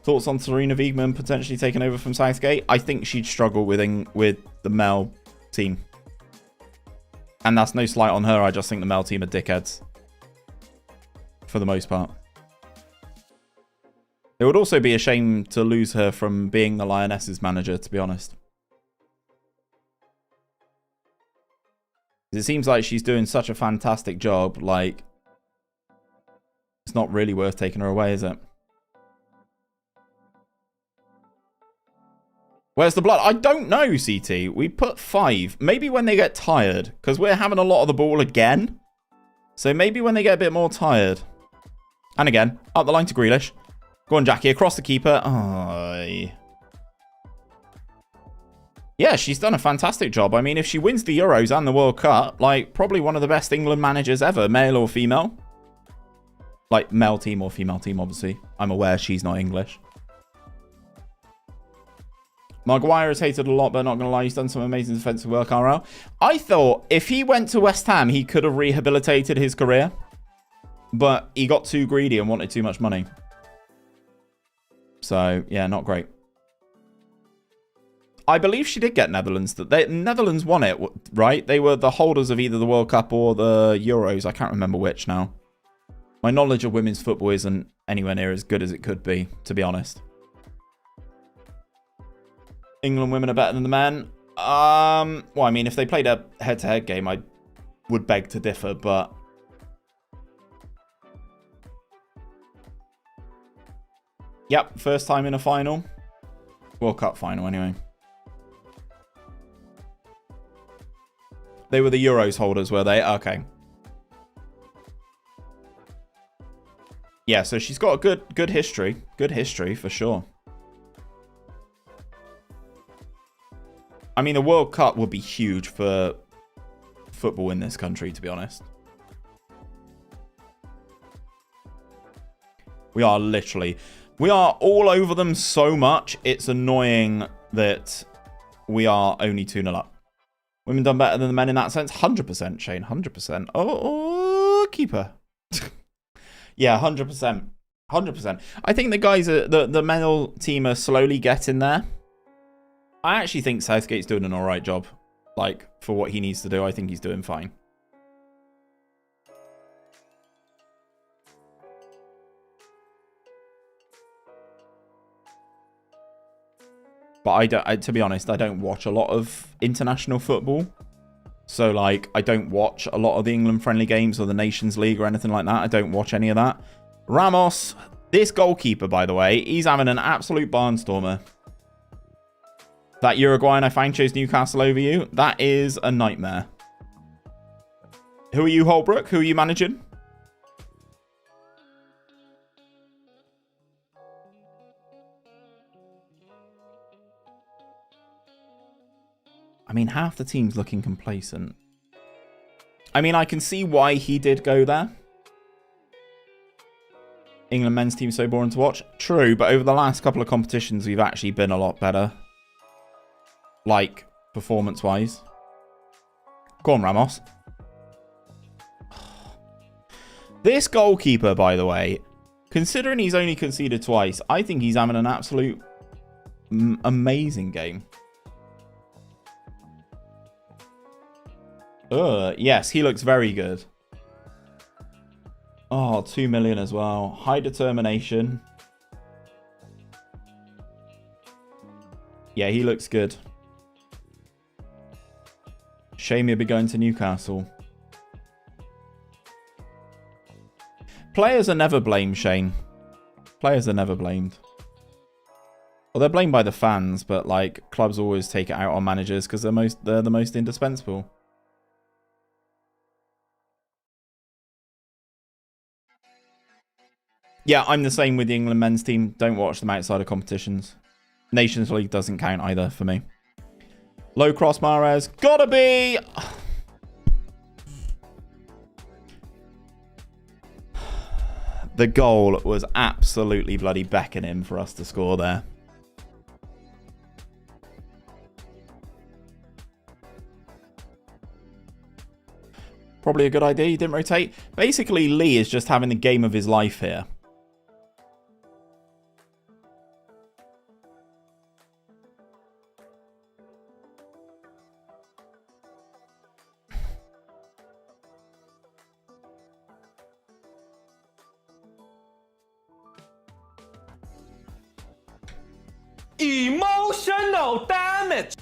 Thoughts on Serena Wiegman potentially taking over from Southgate? I think she'd struggle with the Mel team. And that's no slight on her. I just think the Mel team are dickheads. For the most part. It would also be a shame to lose her from being the Lionesses manager, to be honest. It seems like she's doing such a fantastic job. Like, it's not really worth taking her away, is it? Where's the blood? I don't know, CT. We put 5. Maybe when they get tired. Because we're having a lot of the ball again. So maybe when they get a bit more tired. And again, up the line to Grealish. Go on, Jackie. Across the keeper. Oh. Yeah, she's done a fantastic job. I mean, if she wins the Euros and the World Cup, like, probably one of the best England managers ever. Male or female. Like, male team or female team, obviously. I'm aware she's not English. Maguire is hated a lot, but not going to lie, he's done some amazing defensive work, RL. I thought if he went to West Ham, he could have rehabilitated his career. But he got too greedy and wanted too much money. So, yeah, not great. I believe she did get Netherlands. Netherlands won it, right? They were the holders of either the World Cup or the Euros. I can't remember which now. My knowledge of women's football isn't anywhere near as good as it could be, to be honest. England women are better than the men. Well, I mean, if they played a head-to-head game, I would beg to differ, but... Yep, first time in a final. World Cup final, anyway. They were the Euros holders, were they? Okay. Yeah, so she's got a good history. Good history, for sure. I mean, the World Cup would be huge for football in this country, to be honest. We are all over them so much. It's annoying that we are only 2-0 up. Women done better than the men in that sense. 100%, Shane. 100%. Oh, keeper. Yeah, 100%. 100%. I think the guys, the male team are slowly getting there. I actually think Southgate's doing an alright job. Like, for what he needs to do, I think he's doing fine. But to be honest, I don't watch a lot of international football. So, like, I don't watch a lot of the England friendly games or the Nations League or anything like that. I don't watch any of that. Ramos, this goalkeeper, by the way, he's having an absolute barnstormer. That Uruguayan I find chose Newcastle over you. That is a nightmare. Who are you, Holbrook? Who are you managing? I mean, half the team's looking complacent. I mean, I can see why he did go there. England men's team so boring to watch. True, but over the last couple of competitions, we've actually been a lot better. Like, performance-wise. Go on, Ramos. This goalkeeper, by the way, considering he's only conceded twice, I think he's having an absolute amazing game. Yes, he looks very good. Oh, 2 million as well. High determination. Yeah, he looks good. Shame he'll be going to Newcastle. Players are never blamed, Shane. Players are never blamed. Well, they're blamed by the fans, but like clubs always take it out on managers because they're the most indispensable. Yeah, I'm the same with the England men's team. Don't watch them outside of competitions. Nations League doesn't count either for me. Low cross Mahrez. Gotta be! The goal was absolutely bloody beckoning for us to score there. Probably a good idea. You didn't rotate. Basically, Lee is just having the game of his life here. Emotional damage.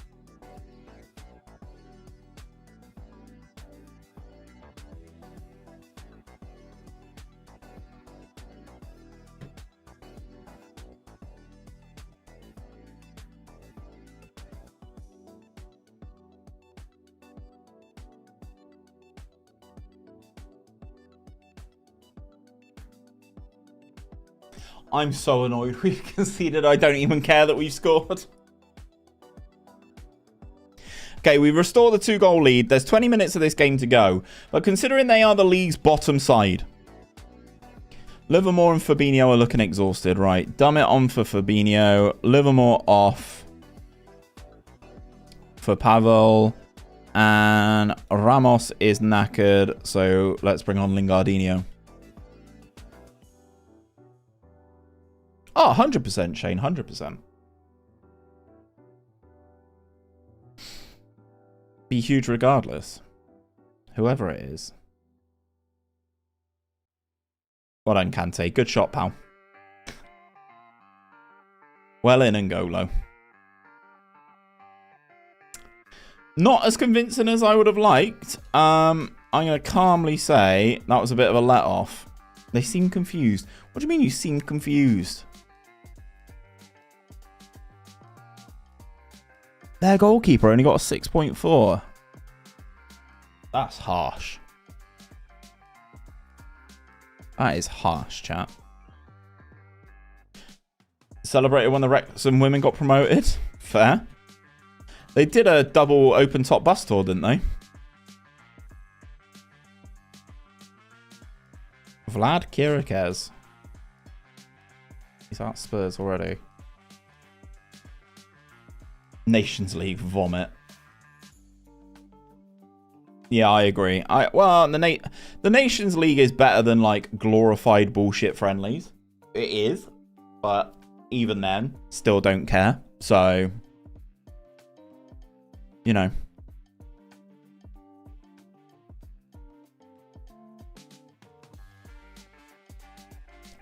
I'm so annoyed we've conceded. I don't even care that we've scored. Okay, we restore the 2-goal lead. There's 20 minutes of this game to go. But considering they are the league's bottom side, Livermore and Fabinho are looking exhausted. Right, dumb it on for Fabinho. Livermore off for Pavel. And Ramos is knackered. So let's bring on Lingardinho. Oh, 100%, Shane. 100%. Be huge regardless. Whoever it is. Well done, Kante. Good shot, pal. Well in and go low. Not as convincing as I would have liked. I'm going to calmly say that was a bit of a let-off. They seem confused. What do you mean you seem confused? Their goalkeeper only got a 6.4. That's harsh. That is harsh, chat. Celebrated when the Wrexham women got promoted. Fair. They did a double open top bus tour, didn't they? Vlad Kirikez. He's at Spurs already. Nations League vomit. Yeah, I agree. Well, the Nations League is better than like glorified bullshit friendlies. It is, but even then, still don't care. So, you know.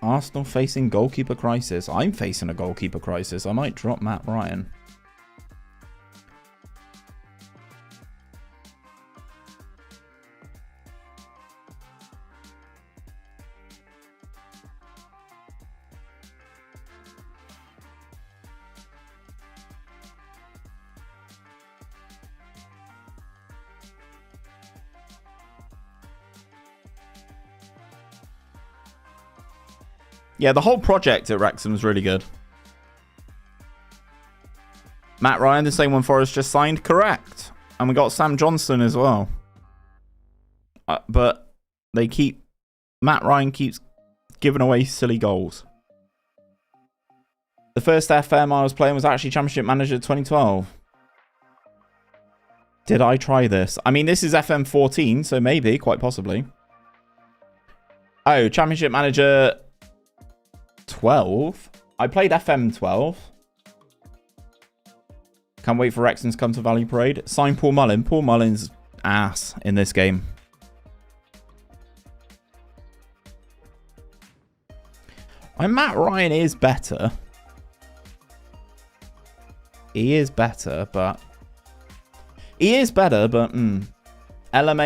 Arsenal facing goalkeeper crisis. I'm facing a goalkeeper crisis. I might drop Matt Ryan. Yeah, the whole project at Wrexham was really good. Matt Ryan, the same one Forest just signed, correct. And we got Sam Johnson as well. But Matt Ryan keeps giving away silly goals. The first FM I was playing was actually Championship Manager 2012. Did I try this? I mean, this is FM14, so maybe, quite possibly. Oh, Championship Manager 12. I played FM12. Can't wait for Wrexham to come to Valley Parade. Sign Paul Mullin. Paul Mullin's ass in this game. And Matt Ryan is better. He is better, but... LMA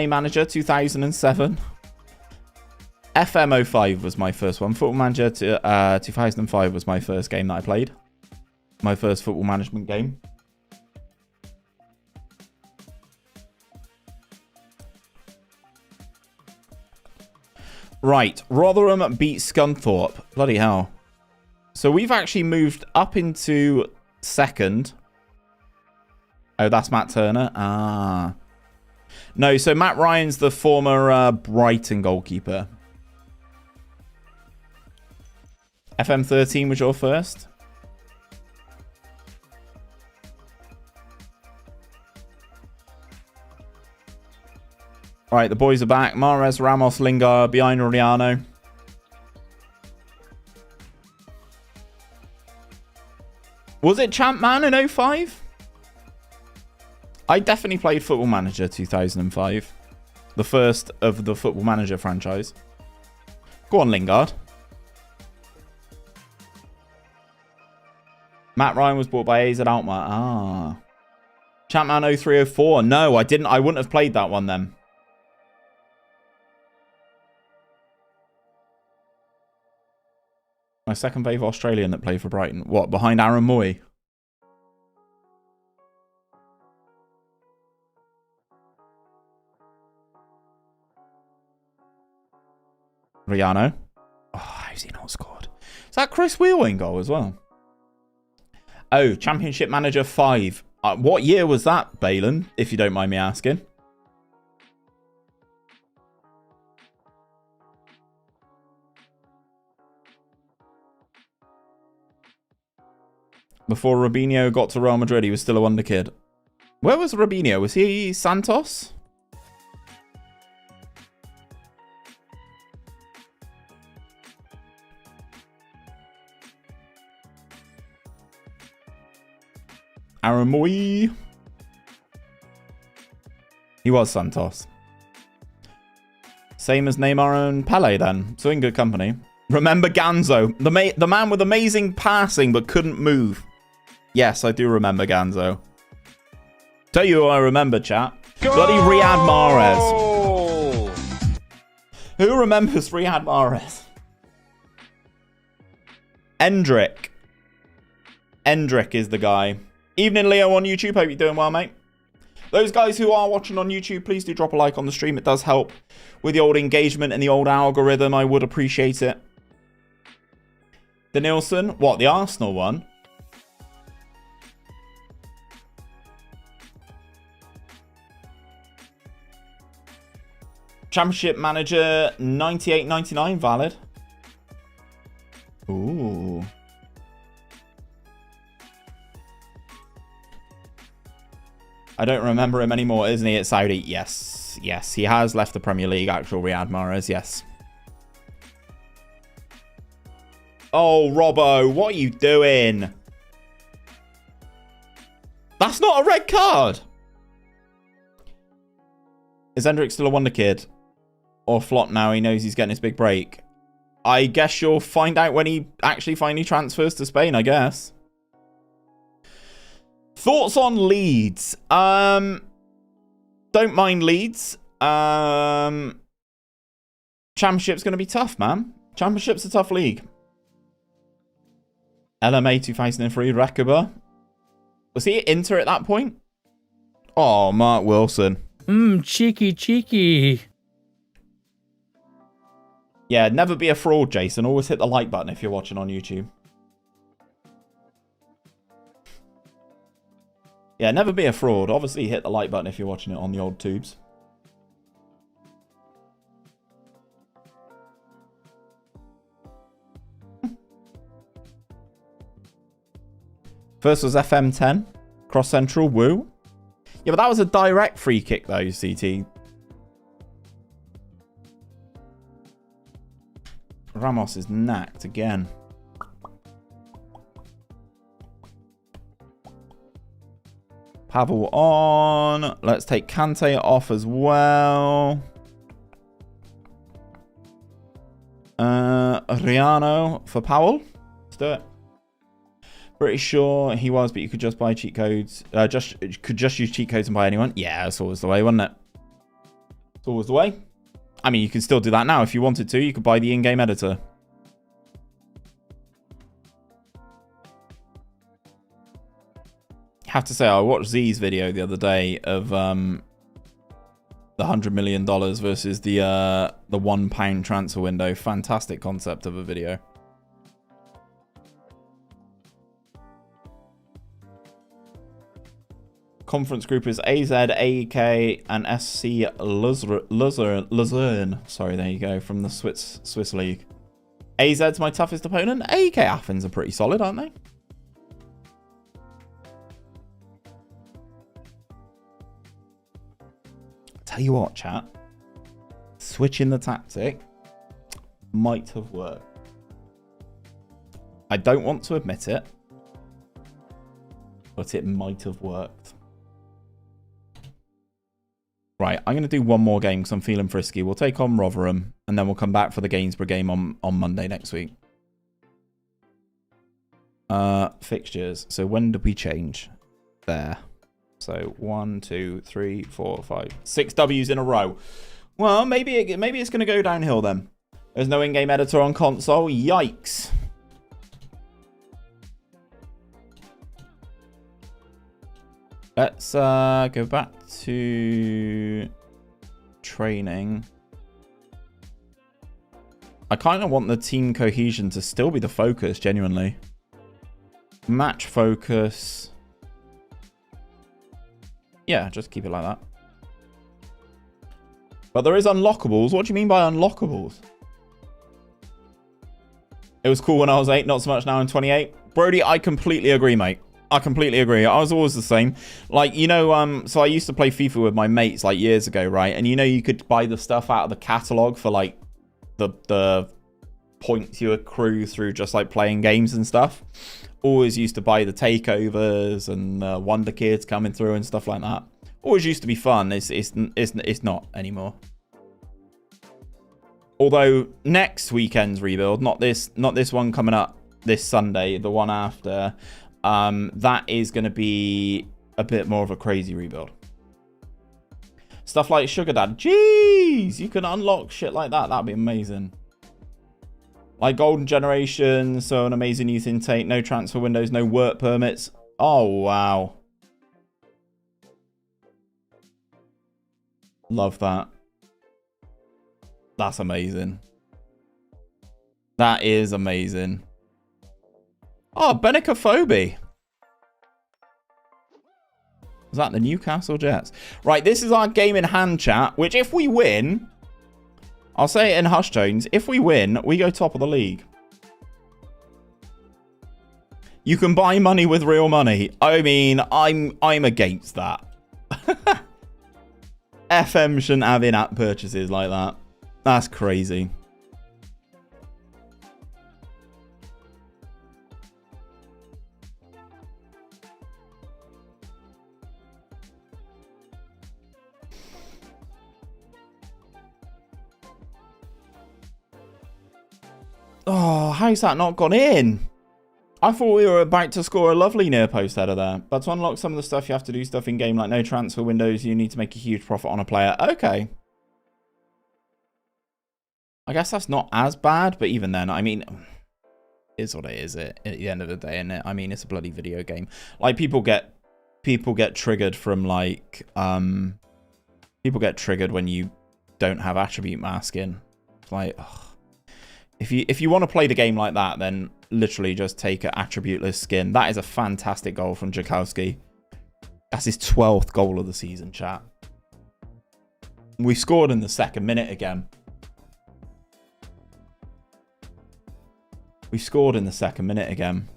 Manager 2007. FM05 was my first one. Football Manager 2005 was my first game that I played. My first football management game. Right, Rotherham beat Scunthorpe. Bloody hell. So we've actually moved up into second. Oh, that's Matt Turner. Ah. No, so Matt Ryan's the former Brighton goalkeeper. FM13 was your first. Right, the boys are back. Mahrez, Ramos, Lingard, behind Riano. Was it Champman in 05? I definitely played Football Manager 2005. The first of the Football Manager franchise. Go on, Lingard. Matt Ryan was bought by AZ Alkmaar. Ah. Champman 0304. No, I didn't. I wouldn't have played that one then. My second favourite Australian that played for Brighton. What, behind Aaron Moy? Riano. Oh, how's he not scored? Is that Chris Wheeling goal as well? Oh, Championship Manager 5. What year was that, Balin, if you don't mind me asking? Before Robinho got to Real Madrid, he was still a wonder kid. Where was Robinho? Was he Santos? Aaron Moy. He was Santos. Same as Neymar and Pele then. So in good company. Remember Ganzo. The man with amazing passing but couldn't move. Yes, I do remember Ganzo. Tell you who I remember, chat. Goal! Bloody Riyad Mahrez. Who remembers Riyad Mahrez? Endrick. Endrick is the guy. Evening, Leo, on YouTube. Hope you're doing well, mate. Those guys who are watching on YouTube, please do drop a like on the stream. It does help with the old engagement and the old algorithm. I would appreciate it. The Nielsen. What, the Arsenal one? Championship Manager 98-99 valid. Ooh. I don't remember him anymore, isn't he, at Saudi? Yes. Yes, he has left the Premier League, actual Riyad Mahrez, yes. Oh, Robbo, what are you doing? That's not a red card. Is Endrick still a wonder kid? Or flop now? He knows he's getting his big break. I guess you'll find out when he actually finally transfers to Spain, I guess. Thoughts on Leeds? Don't mind Leeds. Championship's going to be tough, man. Championship's a tough league. LMA 2003, Rekaba. Was he at Inter at that point? Oh, Mark Wilson. Cheeky, cheeky. Yeah, never be a fraud, Jason. Always hit the like button if you're watching on YouTube. Yeah, never be a fraud. Obviously, hit the like button if you're watching it on the old tubes. First was FM10. Cross Central, woo. Yeah, but that was a direct free kick, though, CT. Ramos is knacked again. Pavel on. Let's take Kante off as well. Riano for Powell. Let's do it. Pretty sure he was, but you could just buy cheat codes. Could just use cheat codes and buy anyone. Yeah, that's always the way, wasn't it? It's always the way. I mean, you can still do that now if you wanted to. You could buy the in-game editor. Have to say, I watched Z's video the other day of the $100 million versus the £1 transfer window. Fantastic concept of a video. Conference group is AZ, AEK, and SC Luzern. Sorry, there you go, from the Swiss league. AZ's my toughest opponent. AEK Athens are pretty solid, aren't they? Tell you what, chat. Switching the tactic might have worked. I don't want to admit it, but it might have worked. Right, I'm going to do one more game because I'm feeling frisky. We'll take on Rotherham, and then we'll come back for the Gainsborough game on Monday next week. Fixtures. So when did we change? There. So 1, 2, 3, 4, 5, 6 W's in a row. Well, maybe it's going to go downhill then. There's no in-game editor on console. Yikes. Let's go back to training. I kind of want the team cohesion to still be the focus, genuinely. Match focus. Yeah, just keep it like that. But there is unlockables. What do you mean by unlockables? It was cool when I was 8, not so much now I'm 28. Brody, I completely agree, mate. I completely agree. I was always the same. Like, you know, so I used to play FIFA with my mates like years ago, right? And you know, you could buy the stuff out of the catalog for like the points you accrue through just like playing games and stuff. Always used to buy the takeovers and Wonder Kids coming through and stuff like that. Always used to be fun. It's not anymore. Although next weekend's rebuild, not this one coming up this Sunday, the one after, that is going to be a bit more of a crazy rebuild. Stuff like Sugar Dad. Jeez, you can unlock shit like that. That'd be amazing. Like Golden Generation, so an amazing youth intake, no transfer windows, no work permits. Oh, wow. Love that. That's amazing. That is amazing. Oh, Benicophobia. Is that the Newcastle Jets? Right, this is our game in hand, chat, which if we win, I'll say it in hush tones, if we win, we go top of the league. You can buy money with real money. I mean, I'm against that. FM shouldn't have in-app purchases like that. That's crazy. Oh, how's that not gone in? I thought we were about to score a lovely near post header there. But to unlock some of the stuff, you have to do stuff in game like no transfer windows. You need to make a huge profit on a player. Okay. I guess that's not as bad, but even then, I mean, it is what it is at the end of the day, isn't it? I mean, it's a bloody video game. Like, people get triggered from, like, people get triggered when you don't have attribute masking. It's like, ugh. If you want to play the game like that, then literally just take an attributeless skin. That is a fantastic goal from Jakowski. That's his 12th goal of the season, chat. We scored in the second minute again. We scored in the second minute again.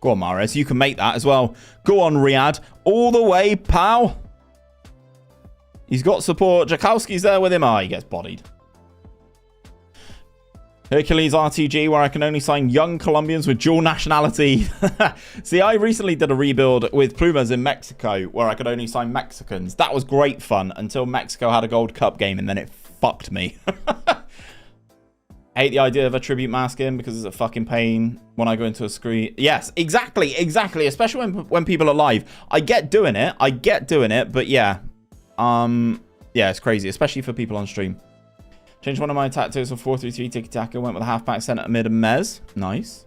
Go on, Mahrez. You can make that as well. Go on, Riyadh. All the way, pal. He's got support. Jakowski's there with him. Ah, he gets bodied. Hercules RTG, where I can only sign young Colombians with dual nationality. See, I recently did a rebuild with Plumas in Mexico, where I could only sign Mexicans. That was great fun until Mexico had a Gold Cup game, and then it fucked me. I hate the idea of a tribute masking because it's a fucking pain when I go into a screen. Yes, exactly. Especially when people are live. I get doing it, but yeah. Yeah, it's crazy, especially for people on stream. Changed one of my tactics from 4-3-3 tiki-taka. Went with a half-back, centre, mid, and mez. Nice.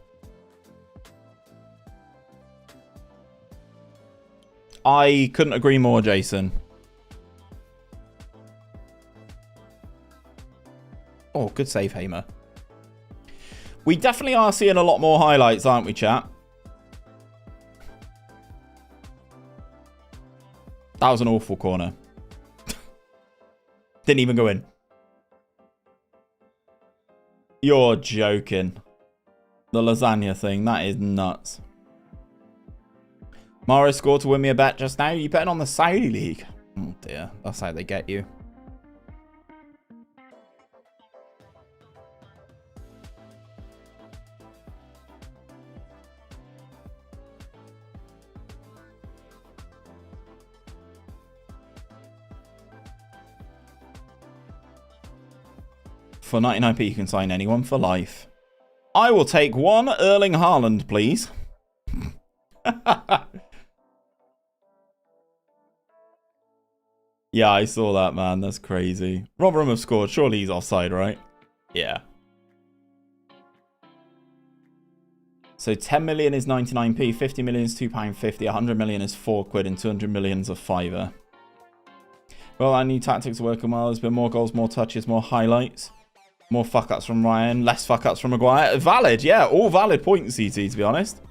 I couldn't agree more, Jason. Oh, good save, Hamer. We definitely are seeing a lot more highlights, aren't we, chat? That was an awful corner. Didn't even go in. You're joking. The lasagna thing, that is nuts. Mario scored to win me a bet just now. You betting on the Saudi League? Oh dear, that's how they get you. For 99p, you can sign anyone for life. I will take one Erling Haaland, please. Yeah, I saw that, man. That's crazy. Rotherham have scored. Surely he's offside, right? Yeah. So 10 million is 99p, 50 million is £2.50, 100 million is £4, and 200 million is a fiver. Well, our new tactics are working well. There's been more goals, more touches, more highlights. More fuck-ups from Ryan, less fuck-ups from Maguire. Valid, yeah. All valid points, CT, to be honest.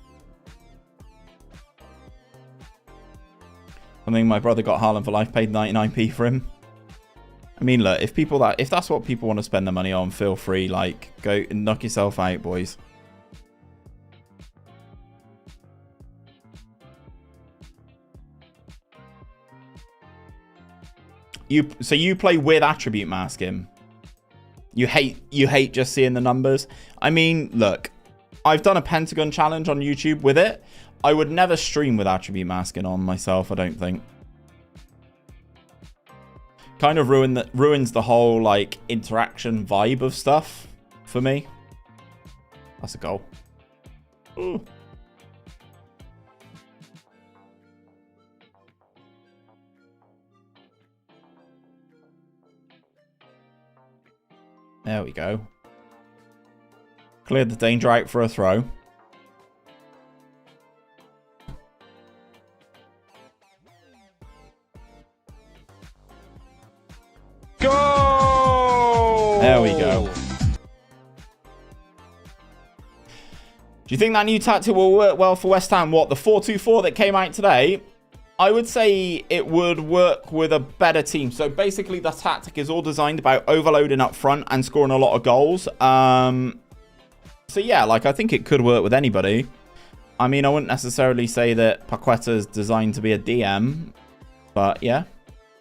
I think my brother got Haaland for life, paid 99p for him. I mean, look, if that's what people want to spend their money on, feel free. Like, go and knock yourself out, boys. So you play with attribute masking. You hate just seeing the numbers. I mean, look, I've done a Pentagon challenge on YouTube with it. I would never stream with attribute masking on myself, I don't think. Kind of ruins the whole, like, interaction vibe of stuff for me. That's a goal. Ooh. There we go. Cleared the danger out for a throw. Go! There we go. Do you think that new tactic will work well for West Ham? What, the 4-2-4 that came out today? I would say it would work with a better team. So basically the tactic is all designed about overloading up front and scoring a lot of goals. So yeah, like I think it could work with anybody. I mean, I wouldn't necessarily say that Paqueta is designed to be a DM. But yeah,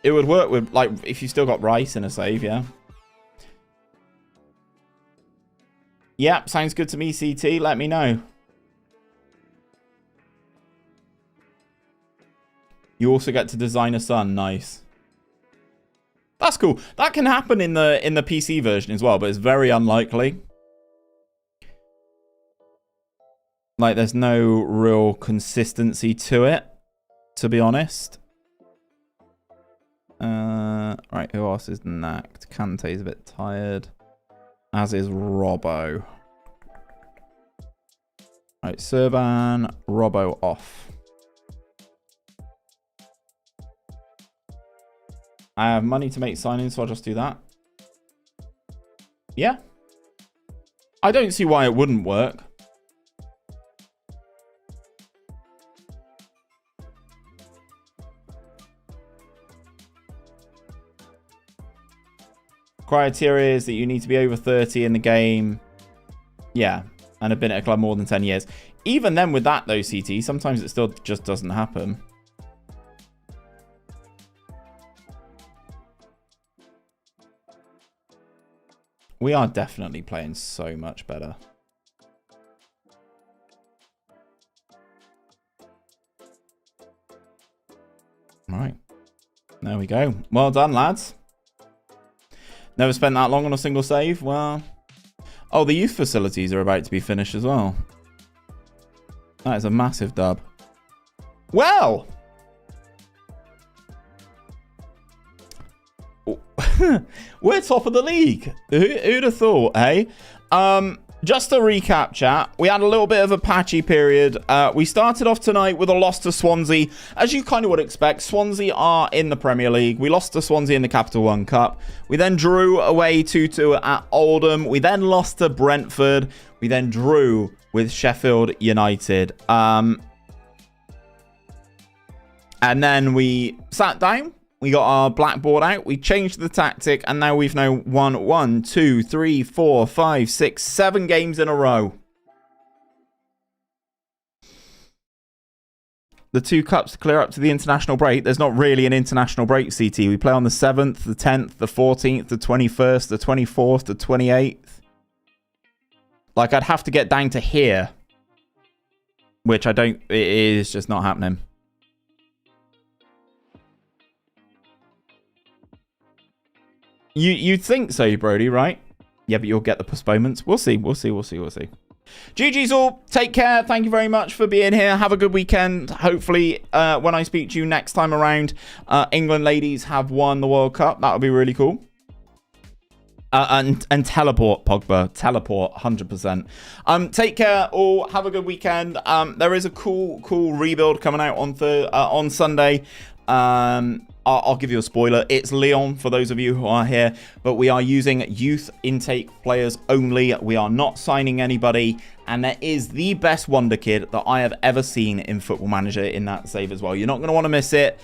it would work with, like, if you still got Rice in a save, yeah. Yep, sounds good to me, CT. Let me know. You also get to design a son. Nice. That's cool. That can happen in the PC version as well, but it's very unlikely. Like, there's no real consistency to it, to be honest. Right, who else is knacked? Kante's a bit tired. As is Robbo. Right, Serban, Robbo off. I have money to make signings, so I'll just do that. Yeah. I don't see why it wouldn't work. Criteria is that you need to be over 30 in the game. Yeah. And have been at a club more than 10 years. Even then with that, though, CT, sometimes it still just doesn't happen. We are definitely playing so much better. All right. There we go. Well done, lads. Never spent that long on a single save. Well, oh, the youth facilities are about to be finished as well. That is a massive dub. Well, we're top of the league. Who'd have thought, hey? Just to recap, chat, we had a little bit of a patchy period. We started off tonight with a loss to Swansea. As you kind of would expect, Swansea are in the Premier League. We lost to Swansea in the Capital One Cup. We then drew away 2-2 at Oldham. We then lost to Brentford. We then drew with Sheffield United. And then we sat down. We got our blackboard out. We changed the tactic. And now we've now won 1, 2, 3, 4, 5, 6, 7 games in a row. The 2 cups to clear up to the international break. There's not really an international break, CT. We play on the 7th, the 10th, the 14th, the 21st, the 24th, the 28th. Like, I'd have to get down to here. Which I don't... It is just not happening. You'd think so, Brody, right? Yeah, but you'll get the postponements. We'll see. GG's all. Take care. Thank you very much for being here. Have a good weekend. Hopefully, when I speak to you next time around, England ladies have won the World Cup. That would be really cool. And teleport, Pogba. Teleport, 100%. Take care all. Have a good weekend. There is a cool rebuild coming out on Sunday. I'll give you a spoiler. It's Leon for those of you who are here, but we are using youth intake players only. We are not signing anybody, and there is the best wonder kid that I have ever seen in Football Manager in that save as well. You're not going to want to miss it.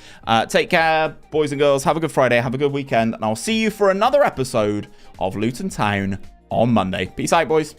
Take care, boys and girls. Have a good Friday. Have a good weekend, and I'll see you for another episode of Luton Town on Monday. Peace out, boys.